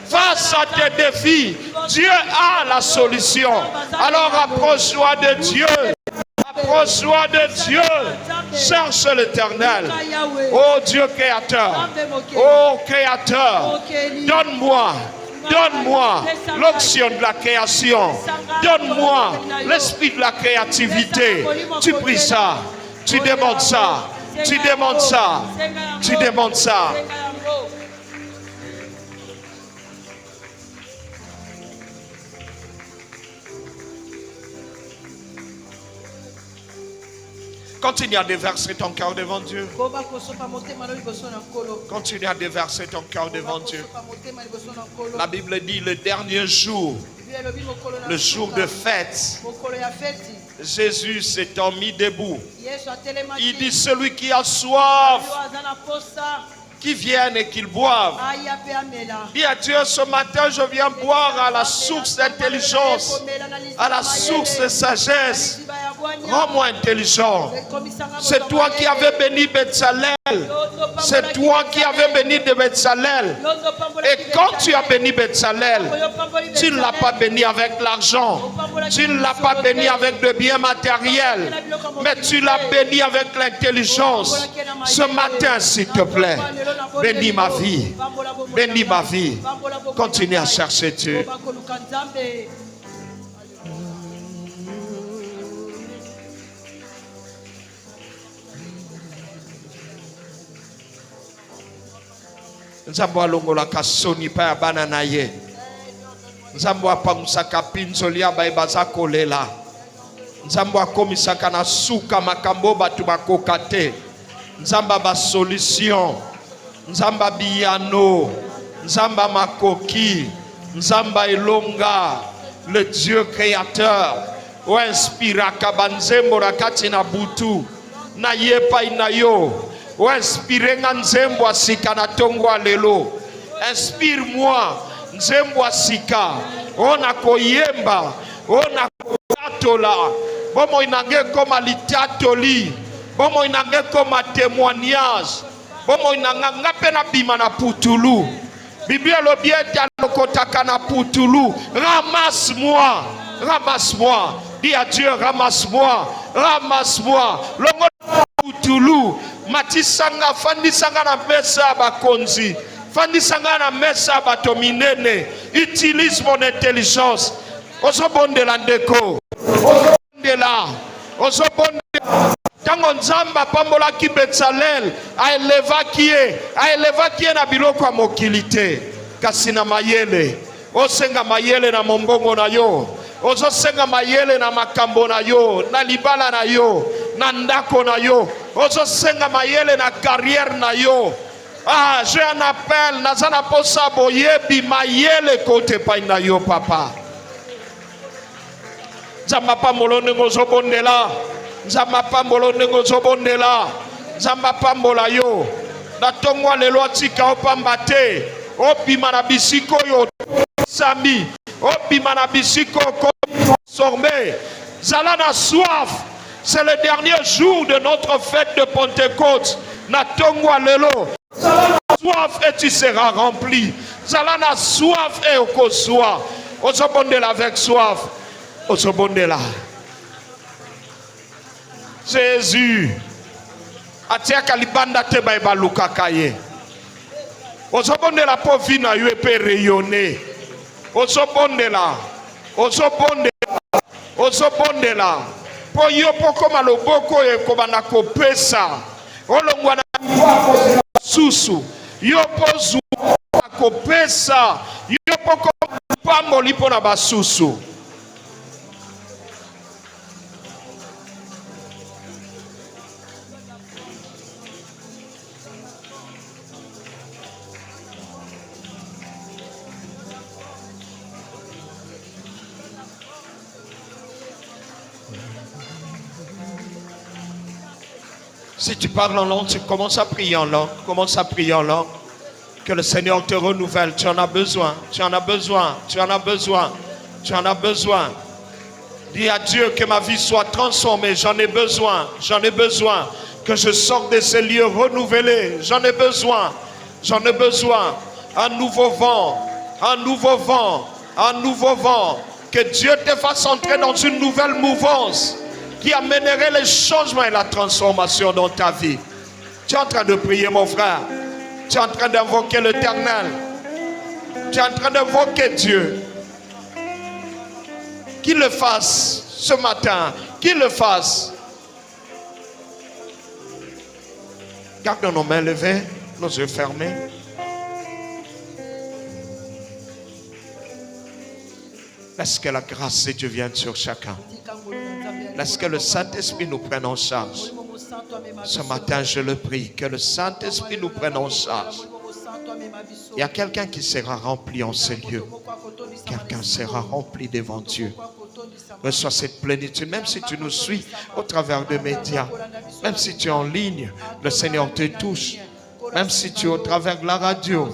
Speaker 1: Face à tes défis, Dieu a la solution. Alors approche-toi de Dieu. Approche-toi de Dieu. Cherche l'Éternel. Oh Dieu créateur. Oh créateur. Donne-moi l'onction de la création. Donne-moi l'esprit de la créativité. Tu pries ça. Tu demandes ça. Tu demandes ça. Tu demandes ça. Continue à déverser ton cœur devant Dieu. Continue à déverser ton cœur devant Dieu. La Bible dit le dernier jour, le jour de fête, Jésus s'est mis debout. Il dit celui qui a soif, qui viennent et qu'ils boivent. Dis à Dieu, ce matin, je viens boire à la source d'intelligence, à la source de sagesse. Rends-moi intelligent. C'est toi qui avais béni Betsalel. C'est toi qui avais béni de Betsalel. Et quand tu as béni Betsalel, tu ne l'as pas béni avec l'argent. Tu ne l'as pas béni avec de biens matériels. Mais tu l'as béni avec l'intelligence. Ce matin, s'il te plaît, bénis ma vie. Bénis ma vie. Continue à chercher Dieu. Nzambo alongola kasoni pa ya bana na ye. Nzambo apamusaka pinzoli ya baza kolela. Nzambo akomisaka na suka makambo batu bakoka te. Nzamba ba solution. Nzamba biyano. Nzamba makoki. Nzamba elonga. Le Dieu créateur. O inspira kabanzembo rakati na butu. Na yepa inayo. O inspire nga nzembo asika na tongo lelo. Inspire-moi nzembo asika. Ona koyemba. Ona kotatola. Bomo inange koma litatoli. Bomo inange koma témoignage. Bomo inanga ngape na bima na putulu. Biblia lobiete alokotaka na putulu. Ramasse-moi. Ramasse-moi. Dis à Dieu, ramasse-moi. Ramasse-moi. Longo putulu. Matisanga fandisanga na mesa bakonzi. Fandisanga na mesa batominene. Utilise mon intelligence. Osobondela ndeko. Osobondela. Osobondela. Tango nzamba pambola ki Betsalel. Aeleva kie na biloko ya mokilite. Kasi na mayele. Osenga mayele na mombongo na yo. Ozosenga mayele na makambo na yo. Na libala na yo. Na ndako na yo. Ozosenga mayele na carrière na yo. Ah, j'ai un appel. Nazana posa boyebi mayele kote pa na yo papa. Nzamba molone ngozobondela. Nzamba molone ngozobondela. Nzamba mbola yo. Na tongwa lelo atika opamba te. Obima na bisiko yo sami. Obima na bisiko transformé. Zala na soif. C'est le dernier jour de notre fête de Pentecôte. Na tongwa lelo. Zala na soif et tu seras rempli. Zala na soif et okoswa. Ozobondela avec soif. Ozobondela. Jésus. Atia kalibanda te ba luka kaye. Ozobondela po vina yo epe rayonner. Ozobondela. Ozobondela. Ozobondela. Po yo poko maloboko e kobana kopesa. Olongwa na susu. Yo pozu kopesa. Yo poko pambo lipo na basusu. Si tu parles en langue, tu commences à prier en langue. Commence à prier en langue. Que le Seigneur te renouvelle. Tu en as besoin. Tu en as besoin. Tu en as besoin. Tu en as besoin. Dis à Dieu que ma vie soit transformée. J'en ai besoin. J'en ai besoin. Que je sorte de ces lieux renouvelés. J'en ai besoin. J'en ai besoin. Un nouveau vent. Un nouveau vent. Un nouveau vent. Que Dieu te fasse entrer dans une nouvelle mouvance qui amènerait les changements et la transformation dans ta vie. Tu es en train de prier, mon frère. Tu es en train d'invoquer l'Éternel. Tu es en train d'invoquer Dieu. Qu'il le fasse ce matin. Qu'il le fasse. Garde nos mains levées, nos yeux fermés. Laisse que la grâce de Dieu vienne sur chacun. Laisse que le Saint-Esprit nous prenne en charge. Ce matin, je le prie, que le Saint-Esprit nous prenne en charge. Il y a quelqu'un qui sera rempli en ce lieu. Quelqu'un sera rempli devant Dieu. Reçois cette plénitude, même si tu nous suis au travers des médias, même si tu es en ligne, le Seigneur te touche. Même si tu es au travers de la radio,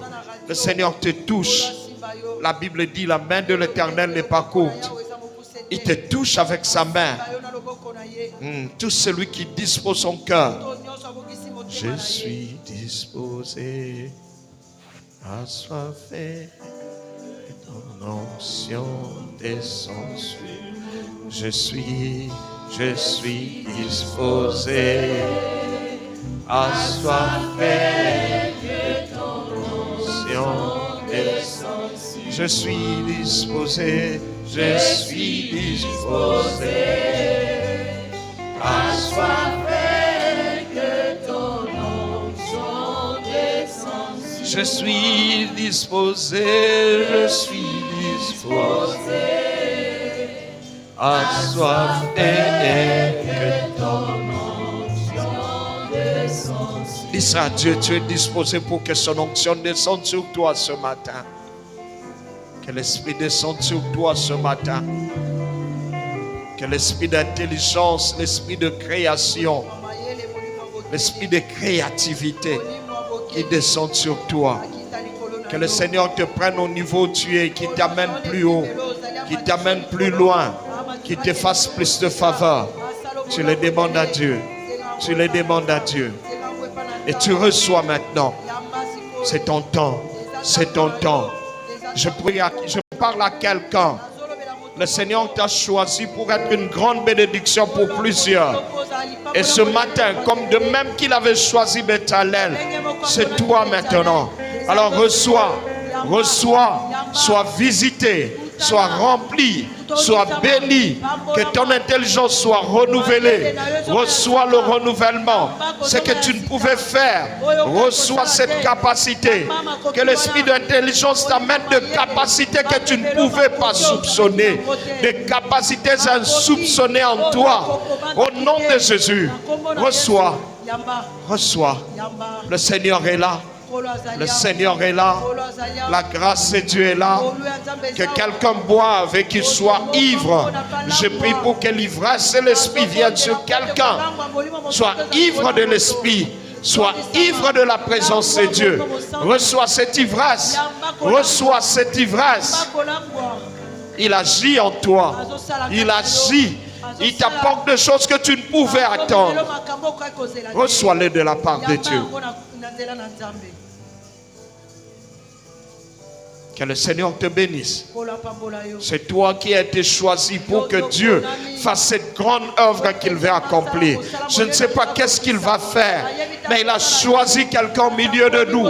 Speaker 1: le Seigneur te touche. La Bible dit, la main de l'Éternel n'est pas courte. Il te touche avec sa main. Tout celui qui dispose son cœur. Je suis disposé, assoiffé, ton onction descend sur. Je suis disposé, assoiffé, ton onction descend. Je suis disposé, assoiffé, que ton onction descende. Je suis disposé, assoiffé, que ton onction descende. Dis ça à Dieu, tu es disposé pour que son onction descende sur toi ce matin. Que l'Esprit descende sur toi ce matin. Que l'esprit d'intelligence, l'esprit de création, l'esprit de créativité qui descende sur toi. Que le Seigneur te prenne au niveau où tu es, qui t'amène plus haut, qui t'amène plus loin, qui te fasse plus de faveur. Tu le demandes à Dieu. Tu le demandes à Dieu. Et tu reçois maintenant. C'est ton temps. C'est ton temps. Je parle à quelqu'un. Le Seigneur t'a choisi pour être une grande bénédiction pour plusieurs. Et ce matin, comme de même qu'il avait choisi Bethalel, c'est toi maintenant. Alors reçois, sois visité, sois rempli, sois béni, que ton intelligence soit renouvelée. Reçois le renouvellement. Ce que tu ne pouvais faire, reçois cette capacité. Que l'esprit d'intelligence t'amène de capacités que tu ne pouvais pas soupçonner. Des capacités insoupçonnées en toi. Au nom de Jésus, reçois. Le Seigneur est là. Le Seigneur est là. La grâce de Dieu est là. Que quelqu'un boive et qu'il soit ivre. Je prie pour que l'ivresse de l'Esprit vienne sur quelqu'un. Sois ivre de l'Esprit. Sois ivre de la présence de Dieu. Reçois cette ivresse. Reçois cette ivresse. Il agit en toi. Il agit. Il t'apporte des choses que tu ne pouvais attendre. Reçois-les de la part de Dieu. Que le Seigneur te bénisse. C'est toi qui as été choisi pour que Dieu fasse cette grande œuvre qu'il veut accomplir. Je ne sais pas qu'est-ce qu'il va faire, mais il a choisi quelqu'un au milieu de nous.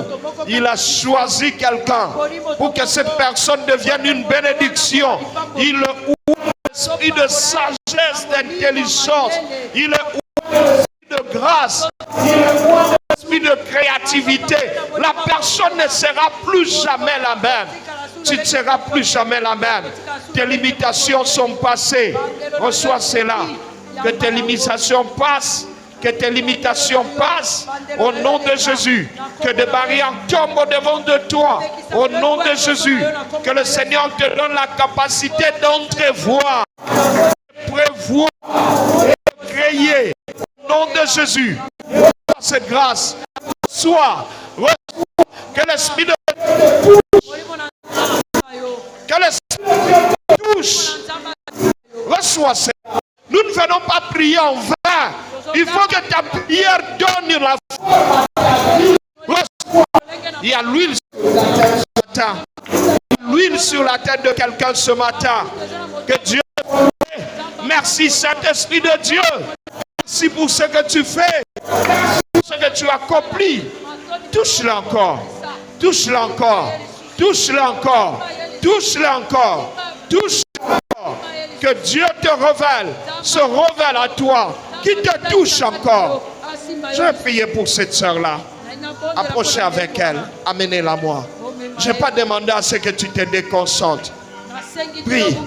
Speaker 1: Il a choisi quelqu'un pour que cette personne devienne une bénédiction. Il ouvre l'esprit de sagesse, d'intelligence. Il ouvre l'esprit de grâce. Il ouvre l'esprit de créativité. La personne ne sera plus jamais la même. Tu ne seras plus jamais la même. Tes limitations sont passées. Reçois cela. Que tes limitations passent. Que tes limitations passent. Au nom de Jésus. Que des barrières tombent au-devant de toi. Au nom de Jésus. Que le Seigneur te donne la capacité d'entrevoir, de prévoir et de créer. Au nom de Jésus. Reçois cette grâce. Reçois. Que l'Esprit de que l'Esprit touche. Reçois ça. Nous ne venons pas prier en vain. Il faut que ta prière donne la foi. Reçois. Il y a l'huile sur la tête ce matin. L'huile sur la tête de quelqu'un ce matin. Que Dieu te bénisse. Merci Saint-Esprit de Dieu. Merci pour ce que tu fais. Pour ce que tu accomplis. Touche-le encore. Touche-le encore. Touche-le encore. Touche-le encore. Touche-le encore. Que Dieu te révèle, se révèle à toi, qui te touche encore. Je vais prier pour cette sœur-là. Approchez avec elle. Amenez-la moi. Je n'ai pas demandé à ce que tu te déconcentres. Prie,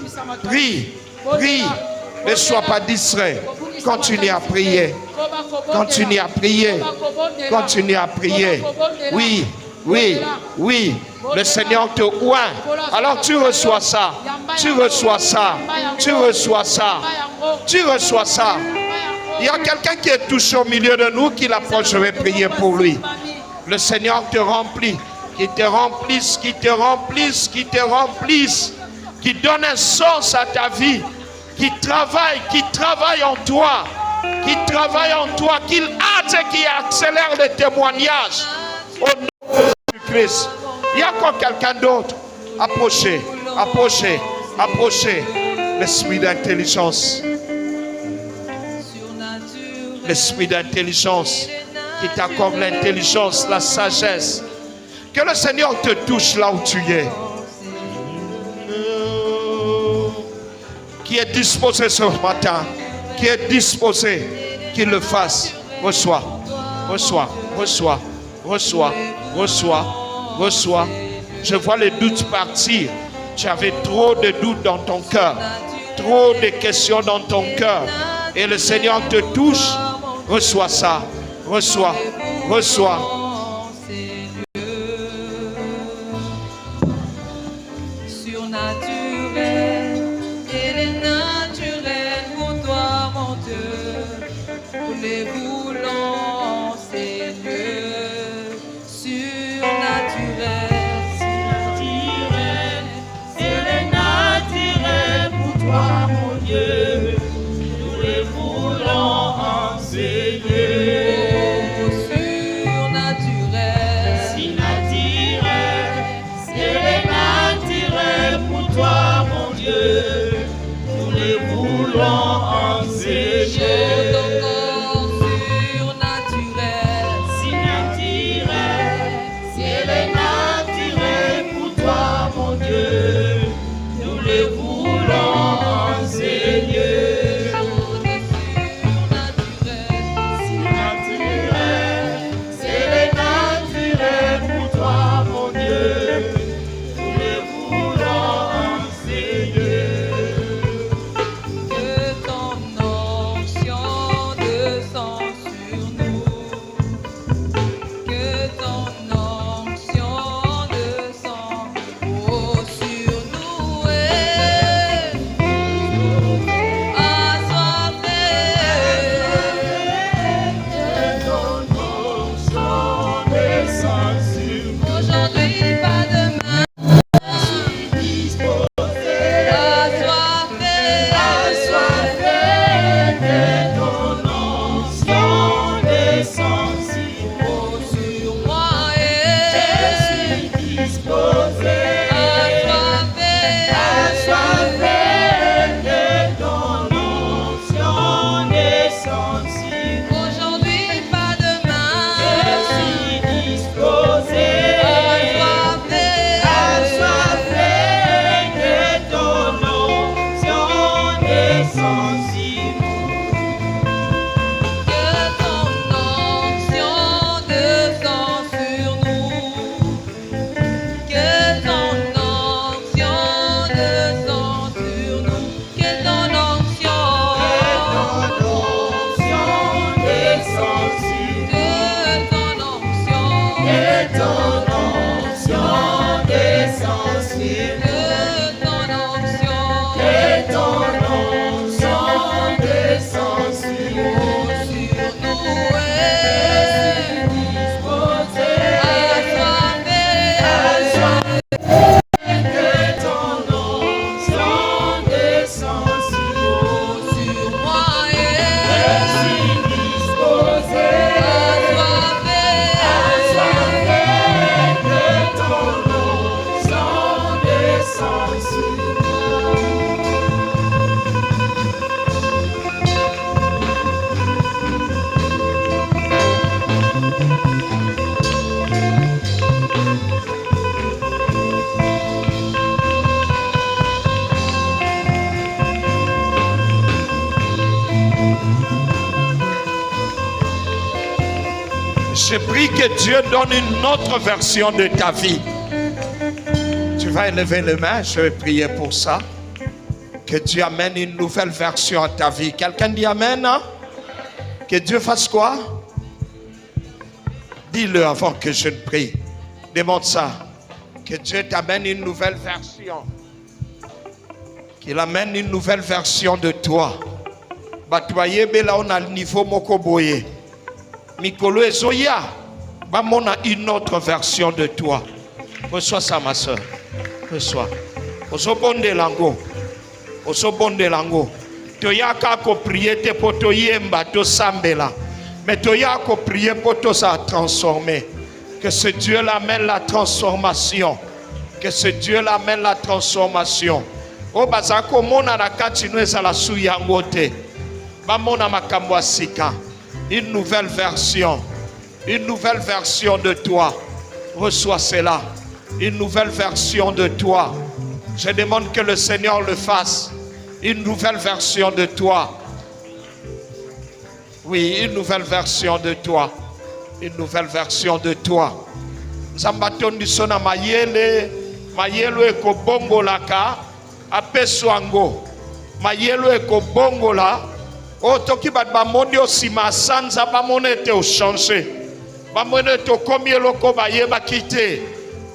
Speaker 1: prie, prie. Ne sois pas distrait. Continue à prier. Continue à prier. Continue à prier. Oui, oui, oui. Le Seigneur te oint. Alors tu reçois ça. Tu reçois ça. Tu reçois ça. Tu reçois ça. Il y a quelqu'un qui est touché au milieu de nous qui l'approche. Je vais prier pour lui. Le Seigneur te remplit. Qui te remplisse, qui te remplisse, qui te remplisse. Qui donne un sens à ta vie. Qui travaille en toi. Qui travaille en toi. Qu'il hâte et qui accélère les témoignages. Au nom de Jésus-Christ. Il y a encore quelqu'un d'autre. Approchez, approchez, approchez. L'esprit d'intelligence. L'esprit d'intelligence qui t'accorde l'intelligence, la sagesse. Que le Seigneur te touche là où tu es. Qui est disposé ce matin, qui est disposé, qu'il le fasse. Reçois, reçois, reçois, reçois, reçois, reçois. Je vois les doutes partir. Tu avais trop de doutes dans ton cœur, trop de questions dans ton cœur. Et le Seigneur te touche. Reçois ça, reçois, reçois.
Speaker 2: Surnaturel, il est naturel pour toi, mon Dieu. Pour les voulants, Seigneur. Surnaturel, surnaturel, il est naturel pour toi, mon Dieu. Pour les voulants, Seigneur.
Speaker 1: Je prie que Dieu donne une autre version de ta vie. Tu vas élever les mains, je vais prier pour ça. Que Dieu amène une nouvelle version à ta vie. Quelqu'un dit Amen, hein? Que Dieu fasse quoi? Dis-le avant que je ne prie. Demande ça. Que Dieu t'amène une nouvelle version. Qu'il amène une nouvelle version de toi. Batoye bela on a le niveau mokoboye. Mikolo et Zoya, on a une autre version de toi. Reçois ça, ma soeur. Reçois. Osobonde lango. Osobonde lango. Toya ko prier te poto yemba to sambela. Mais toya ko prier poto ça transformer. Que ce Dieu l'amène la transformation. Que ce Dieu l'amène la transformation. O bazako mona na kati nweza la suyangote. Ba mona makambo sika. Une nouvelle version de toi. Reçois cela. Une nouvelle version de toi. Je demande que le Seigneur le fasse. Une nouvelle version de toi. Oui, une nouvelle version de toi. Une nouvelle version de toi. Zambaton du sona mayele eko bongo laka apeswango. Mayelo eko bongo la. O toki bat ba mondi osima sanza ba monete o changer. Ba monete o komi eloko ba yeba kite.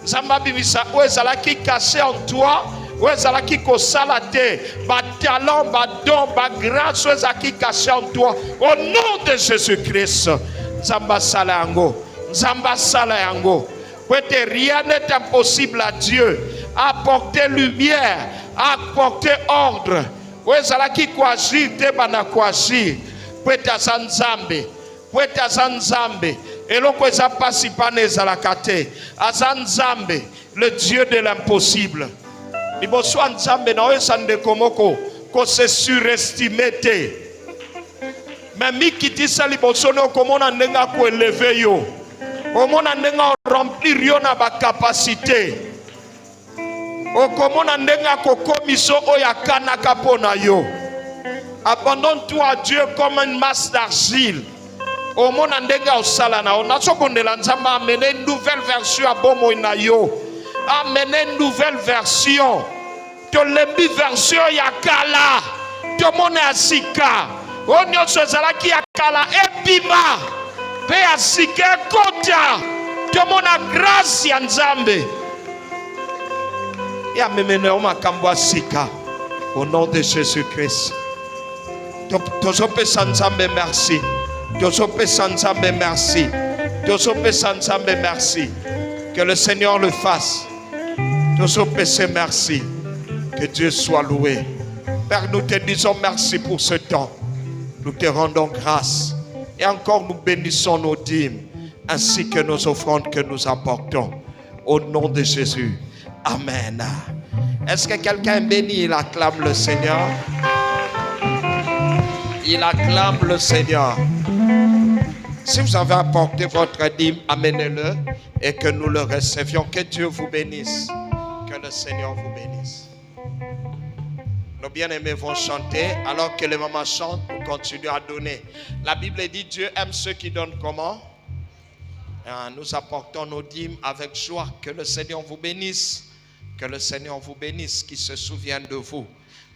Speaker 1: Zamba bibisa o ezala ki caché en toi, o ezala ki ko salate, ba talent, ba don, ba grâce o ezala ki caché en toi. Au nom de Jésus-Christ. Zamba sala yango. Zamba sala yango. Peut-être rien n'est impossible à Dieu. Apporter lumière, apporter ordre. Wezalaki kwazir te bana kwazir pweta zanzambe eloko eza pasi pana ezalaka te azanzambe le Dieu de l'impossible liboso ya nzambe na oyo eza ndeko moko ko se surestime te me mikitisa liboso na okomona ndenge akoeleve yo omona ndenge remplir yo na bakapasite okomona ndenga kokomiso oyakana kapona yo. Abandonne-toi à Dieu comme une masse d'argile. Omona ndenga osala na ona sokondela nzamba amener une nouvelle version à bomo na yo. Amener une nouvelle version. To lembi version yakala. To mona asika. Onyo sozalaki yakala ebima. Pe asika kota. To mona grâce ya nzambe. Et à me mener au makambo sika au nom de Jésus-Christ. Tozope sanzambe merci. Tozope sanzambe merci. Tozope sanzambe merci. Que le Seigneur le fasse. Tozope se merci. Que Dieu soit loué. Père, nous te disons merci pour ce temps. Nous te rendons grâce. Et encore nous bénissons nos dîmes ainsi que nos offrandes que nous apportons. Au nom de Jésus. Amen. Est-ce que quelqu'un est béni? Il acclame le Seigneur. Il acclame le Seigneur. Si vous avez apporté votre dîme, amenez-le et que nous le recevions. Que Dieu vous bénisse. Que le Seigneur vous bénisse. Nos bien-aimés vont chanter. Alors que les mamans chantent, nous continuons à donner. La Bible dit Dieu aime ceux qui donnent comment? Nous apportons nos dîmes avec joie. Que le Seigneur vous bénisse. Que le Seigneur vous bénisse, qui se souvienne de vous.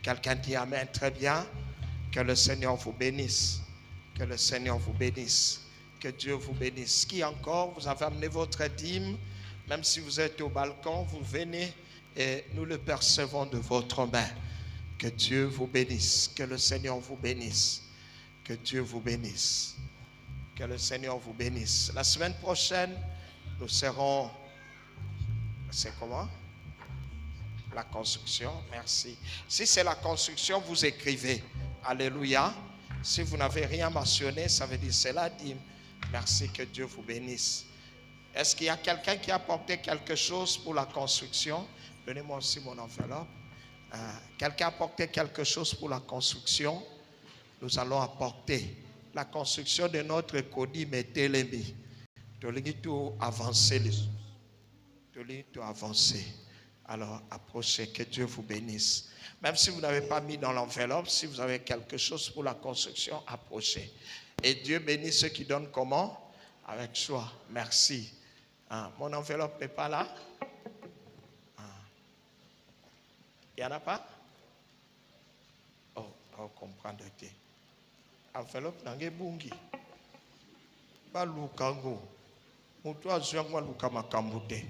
Speaker 1: Quelqu'un dit Amen, très bien. Que le Seigneur vous bénisse. Que le Seigneur vous bénisse. Que Dieu vous bénisse. Qui encore? Vous avez amené votre dîme. Même si vous êtes au balcon, vous venez et nous le percevons de votre main. Que Dieu vous bénisse. Que le Seigneur vous bénisse. Que Dieu vous bénisse. Que le Seigneur vous bénisse. La semaine prochaine, nous serons... C'est comment? La construction. Merci. Si c'est la construction, vous écrivez. Alléluia. Si vous n'avez rien mentionné, ça veut dire c'est la dîme. Merci, que Dieu vous bénisse. Est-ce qu'il y a quelqu'un qui a apporté quelque chose pour la construction? Donnez-moi aussi mon enveloppe. Quelqu'un a apporté quelque chose pour la construction? Nous allons apporter la construction de notre Kodim et Télémi. Tout avancer. Tout avancer. Alors, approchez, que Dieu vous bénisse. Même si vous n'avez pas mis dans l'enveloppe, si vous avez quelque chose pour la construction, approchez. Et Dieu bénit ceux qui donnent comment? Avec joie. Merci. Mon enveloppe n'est pas là? Il n'y en a pas? Oh, comprendre. Enveloppe nange bungi. Ba lukango. Mutu azwangwa lukama kamute.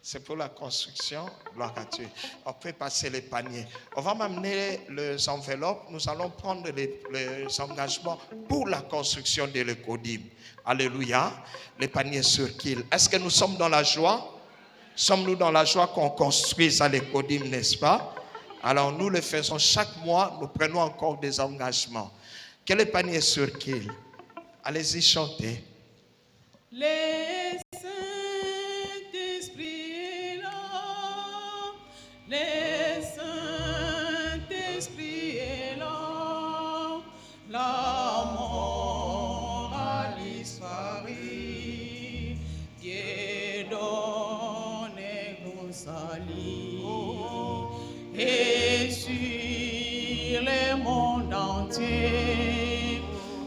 Speaker 1: C'est pour la construction, gloire à Dieu. On peut passer les paniers. On va m'amener les enveloppes. Nous allons prendre les engagements pour la construction de l'Ecodim. Alléluia. Les paniers circulent. Est-ce que nous sommes dans la joie? Sommes-nous dans la joie qu'on construise à l'Ecodim, n'est-ce pas? Alors nous le faisons chaque mois. Nous prenons encore des engagements. Que les paniers circulent. Allez-y, chantez.
Speaker 2: Les Saint-Esprit est là, les Saint-Esprit est là, la mort a disparu, Dieu donne grâce à lui, et sur le monde entier,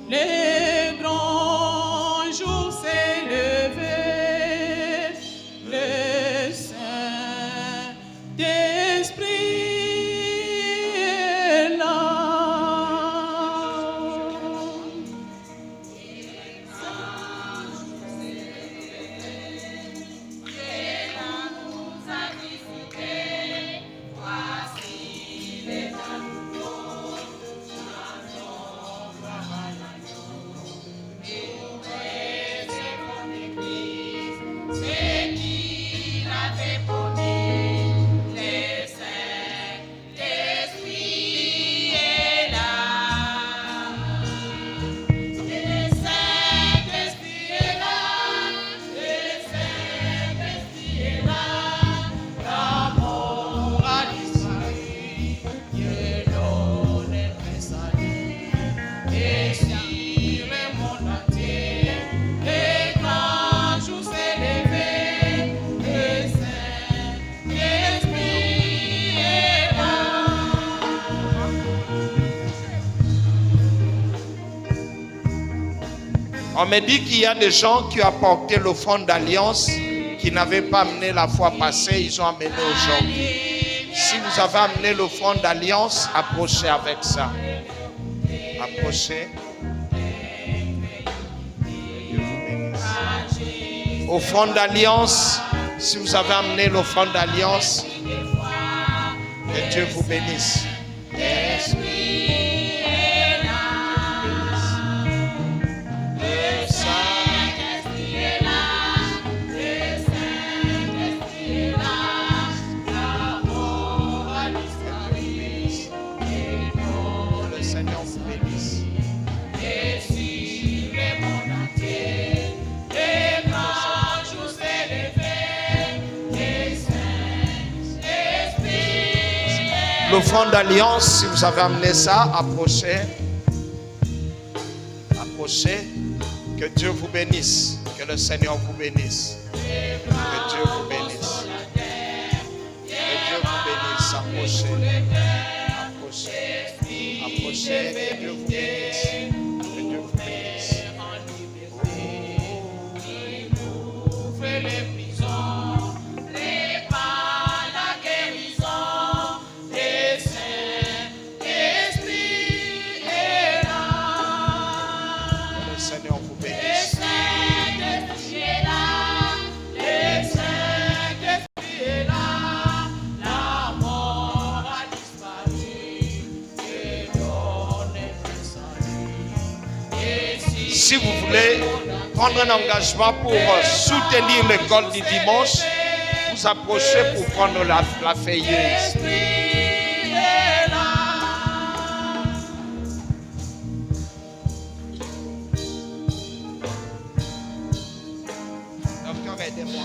Speaker 2: les grands jours s'est levé, le Saint-Esprit est là.
Speaker 1: On me dit qu'il y a des gens qui ont apporté l'offrande d'alliance qui n'avaient pas amené la fois passée, ils ont amené aujourd'hui. Si vous avez amené l'offrande d'alliance, approchez avec ça. Approchez. Offrande d'alliance, si vous avez amené l'offrande d'alliance, que Dieu vous bénisse. L'offrande d'alliance, si vous avez amené ça, approchez. Approchez. Que Dieu vous bénisse. Que le Seigneur vous bénisse. Que Dieu vous bénisse. Que Dieu vous bénisse. Approchez. Approchez. Approchez. Que Dieu vous bénisse. Que Dieu vous bénisse.
Speaker 2: Ouvrez les prisons, prépare la guérison. Le Saint-Esprit est
Speaker 1: bénisse.
Speaker 2: Saint-Esprit est là, le Saint-Esprit est là, la mort a disparu et donne un salut.
Speaker 1: Si vous voulez prendre un engagement pour soutenir l'école du dimanche, vous approchez pour prendre la feuilleuse. Docteur, aidez-moi.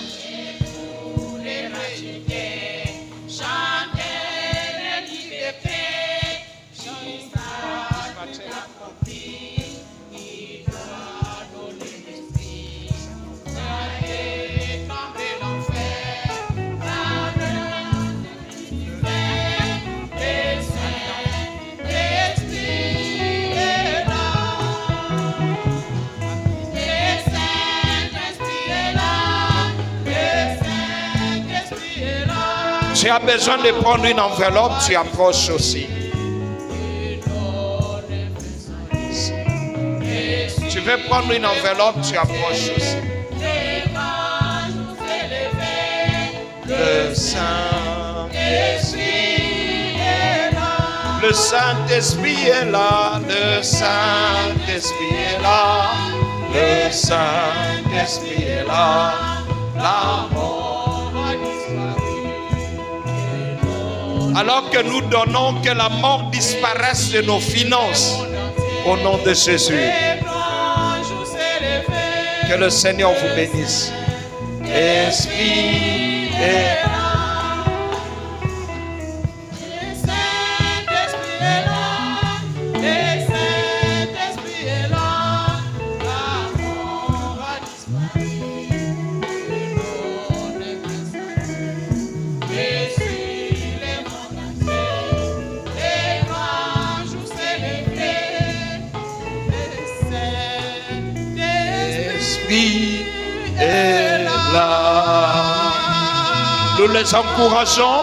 Speaker 1: Tu as besoin de prendre une enveloppe, tu approches aussi. Tu veux prendre une enveloppe, tu approches aussi. Le Saint-Esprit est là. Le Saint-Esprit est là. Le Saint-Esprit est là. Le Saint-Esprit est là. La mort a disparu. Alors que nous donnons que la mort disparaisse de nos finances, au nom de Jésus. Que le Seigneur vous bénisse. Esprit est là. Est là. Nous les encourageons.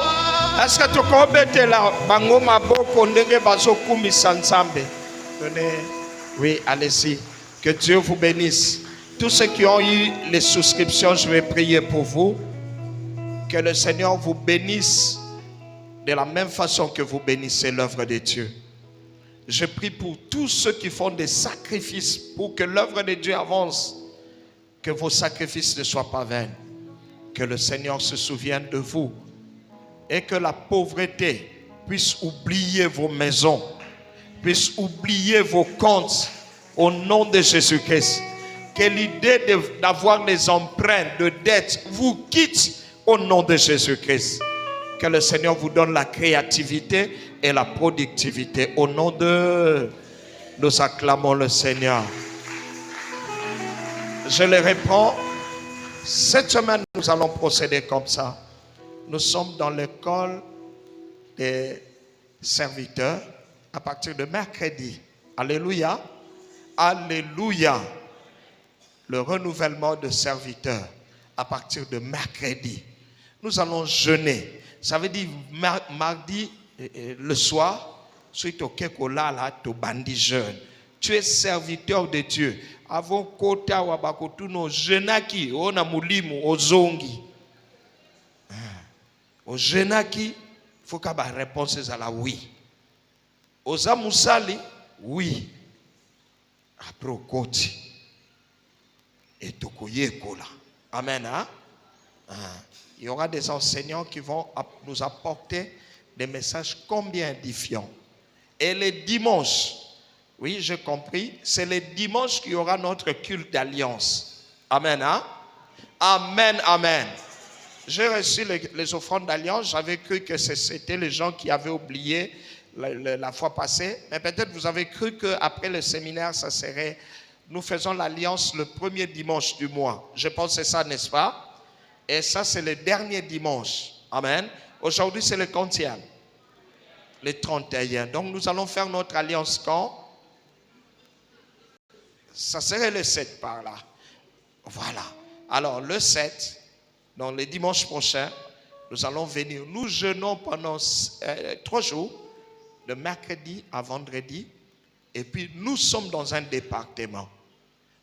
Speaker 1: Est-ce que tu connais là? Bango maboko ndenge bazokumi sansambe. Oui, allez-y. Que Dieu vous bénisse. Tous ceux qui ont eu les souscriptions, je vais prier pour vous. Que le Seigneur vous bénisse de la même façon que vous bénissez l'œuvre de Dieu. Je prie pour tous ceux qui font des sacrifices pour que l'œuvre de Dieu avance. Que vos sacrifices ne soient pas vains. Que le Seigneur se souvienne de vous. Et que la pauvreté puisse oublier vos maisons. Puisse oublier vos comptes. Au nom de Jésus-Christ. Que l'idée d'avoir des emprunts de dettes vous quitte au nom de Jésus-Christ. Que le Seigneur vous donne la créativité et la productivité. Au nom de... Nous acclamons le Seigneur. Je le reprends. Cette semaine, nous allons procéder comme ça. Nous sommes dans l'école des serviteurs à partir de mercredi. Alléluia. Alléluia. Le renouvellement de serviteurs à partir de mercredi. Nous allons jeûner. Ça veut dire mardi le soir, suite au Kekola, là, tu bandis jeûne. Tu es serviteur de Dieu. Avant kota wabakotuno jenaki ona mulimu ozongi. O jenaki faut que la réponse est à la oui. Oza musali oui. Après au koti et tokoye kola. Amen. Hein? Il y aura des enseignants qui vont nous apporter des messages combien édifiants. Et les dimanches, oui, j'ai compris. C'est le dimanche qu'il y aura notre culte d'alliance. Amen. Hein? Amen, amen. J'ai reçu les offrandes d'alliance. J'avais cru que c'était les gens qui avaient oublié la fois passée. Mais peut-être vous avez cru qu'après le séminaire, ça serait... Nous faisons l'alliance le premier dimanche du mois. Je pense que c'est ça, n'est-ce pas? Et ça, c'est le dernier dimanche. Amen. Aujourd'hui, c'est le 30e. Le 31. Donc, nous allons faire notre alliance quand? Ça serait le 7 par là. Voilà. Alors, le 7, donc le dimanche prochain, nous allons venir. Nous jeûnons pendant 3 jours, de mercredi à vendredi. Et puis, nous sommes dans un département.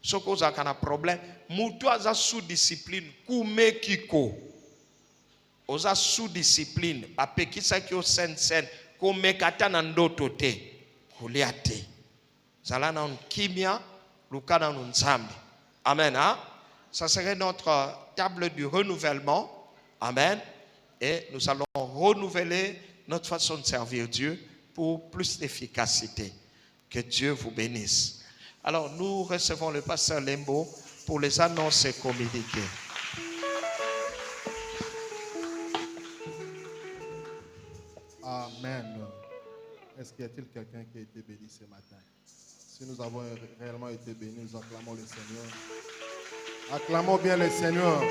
Speaker 1: Ce qui a un problème, mutu aza sous discipline, kume kiko. Oza sous discipline, apekisa ki o sen kumekata na ndoto te, kulia te. Zalana un kimia, lukana un nzambi. Amen. Hein? Ça serait notre table du renouvellement. Amen. Et nous allons renouveler notre façon de servir Dieu pour plus d'efficacité. Que Dieu vous bénisse. Alors, nous recevons le pasteur Lembo pour les annonces et communiquer.
Speaker 4: Amen. Est-ce qu'il y a-t-il quelqu'un qui a été béni ce matin? Si nous avons réellement été bénis, nous acclamons le Seigneur. Acclamons bien le Seigneur.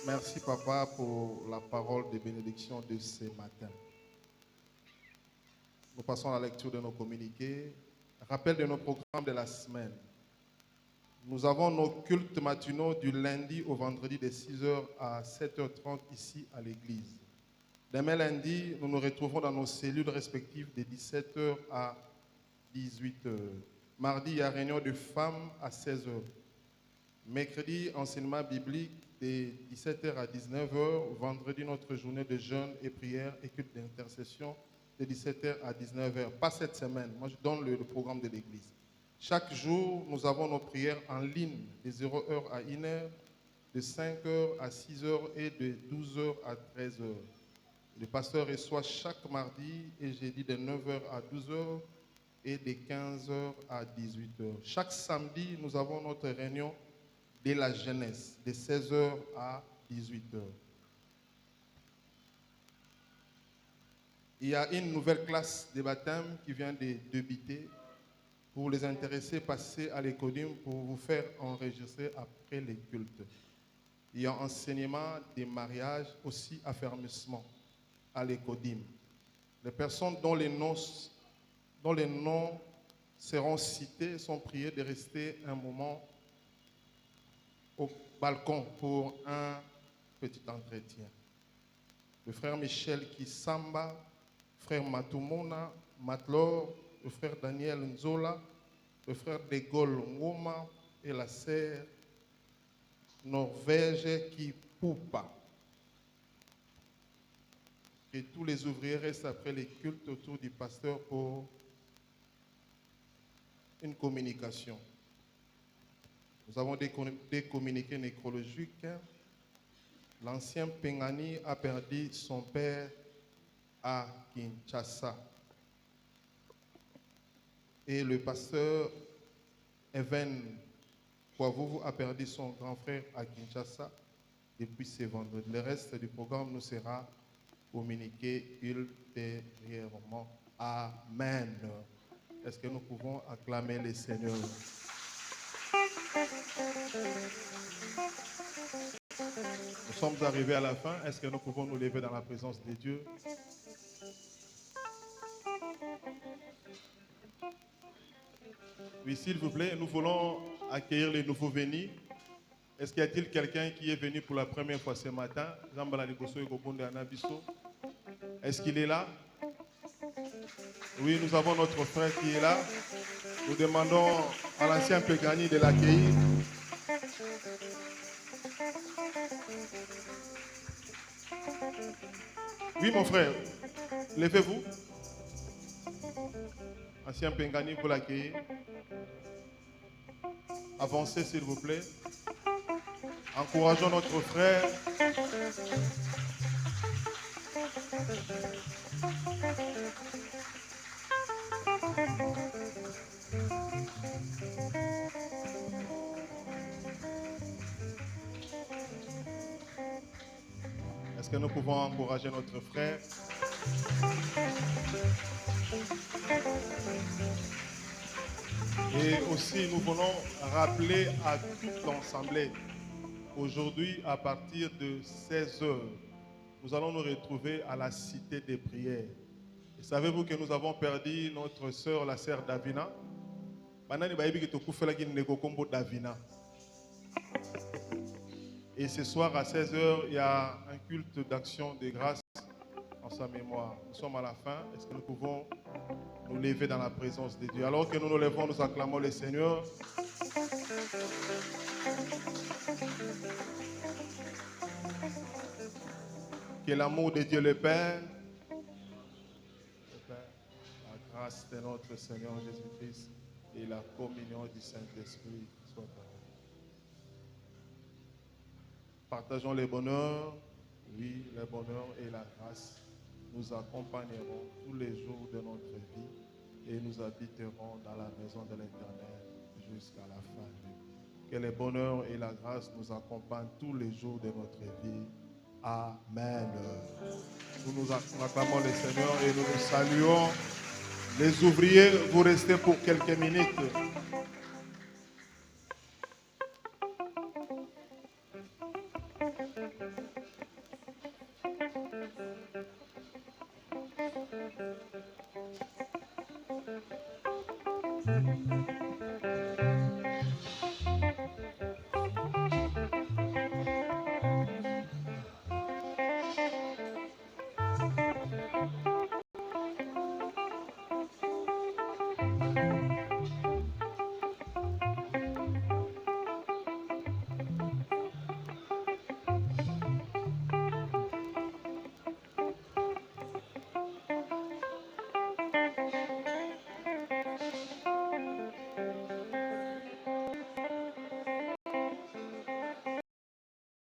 Speaker 4: Merci, Papa, pour la parole de bénédiction de ce matin. Nous passons à la lecture de nos communiqués. Rappel de nos programmes de la semaine. Nous avons nos cultes matinaux du lundi au vendredi de 6h à 7h30 ici à l'église. Demain lundi, nous nous retrouvons dans nos cellules respectives de 17h à 18h. Mardi, il y a réunion de femmes à 16h. Mercredi, enseignement biblique de 17h à 19h. Vendredi, notre journée de jeûne et prière et culte d'intercession de 17h à 19h. Pas cette semaine. Moi, je donne le programme de l'église. Chaque jour, nous avons nos prières en ligne de 0h à 1h, de 5h à 6h et de 12h à 13h. Le pasteur reçoit chaque mardi et jeudi de 9h à 12h et de 15h à 18h. Chaque samedi, nous avons notre réunion de la jeunesse de 16h à 18h. Il y a une nouvelle classe de baptême qui vient de débuter. Pour les intéressés, passez à l'Ecodim pour vous faire enregistrer après les cultes. Il y a enseignement des mariages, aussi affermissement à l'Ecodim. Les personnes dont les noms seront cités sont priées de rester un moment au balcon pour un petit entretien. Le frère Michel Kisamba, frère Matumona Matlor, le frère Daniel Nzola, le frère De Gaulle Ngoma et la sœur Norvège Kipoupa. Que tous les ouvriers restent après les cultes autour du pasteur pour une communication. Nous avons des communiqués nécrologiques. L'ancien Pengani a perdu son père à Kinshasa. Et le pasteur Evan Poivou a perdu son grand frère à Kinshasa depuis ce vendredi. Le reste du programme nous sera communiqué ultérieurement. Amen. Est-ce que nous pouvons acclamer le Seigneur? Nous sommes arrivés à la fin. Est-ce que nous pouvons nous lever dans la présence de Dieu? Oui, s'il vous plaît, nous voulons accueillir les nouveaux venus. Est-ce qu'il y a-t-il quelqu'un qui est venu pour la première fois ce matin? Est-ce qu'il est là? Oui, nous avons notre frère qui est là. Nous demandons à l'ancien Pegani de l'accueillir. Oui, mon frère, levez-vous. Ancien Pengani, pour l'accueillir. Avancez, s'il vous plaît. Encourageons notre frère. Est-ce que nous pouvons encourager notre frère? Et aussi, nous voulons rappeler à toute l'assemblée, aujourd'hui, à partir de 16h, nous allons nous retrouver à la cité des prières. Et savez-vous que nous avons perdu notre sœur, la sœur Davina? Et ce soir à 16h, il y a un culte d'action de grâce en sa mémoire. Nous sommes à la fin. Est-ce que nous pouvons nous lever dans la présence de Dieu? Alors que nous nous levons, nous acclamons le Seigneur. Que l'amour de Dieu le Père, la grâce de notre Seigneur Jésus-Christ et la communion du Saint-Esprit soient avec nous. Partageons les bonheurs, oui, le bonheur et la grâce nous accompagneront tous les jours de notre vie et nous habiterons dans la maison de l'Éternel jusqu'à la fin. Que le bonheur et la grâce nous accompagnent tous les jours de notre vie. Amen. Nous acclamons le Seigneur et nous nous saluons. Les ouvriers, vous restez pour quelques minutes.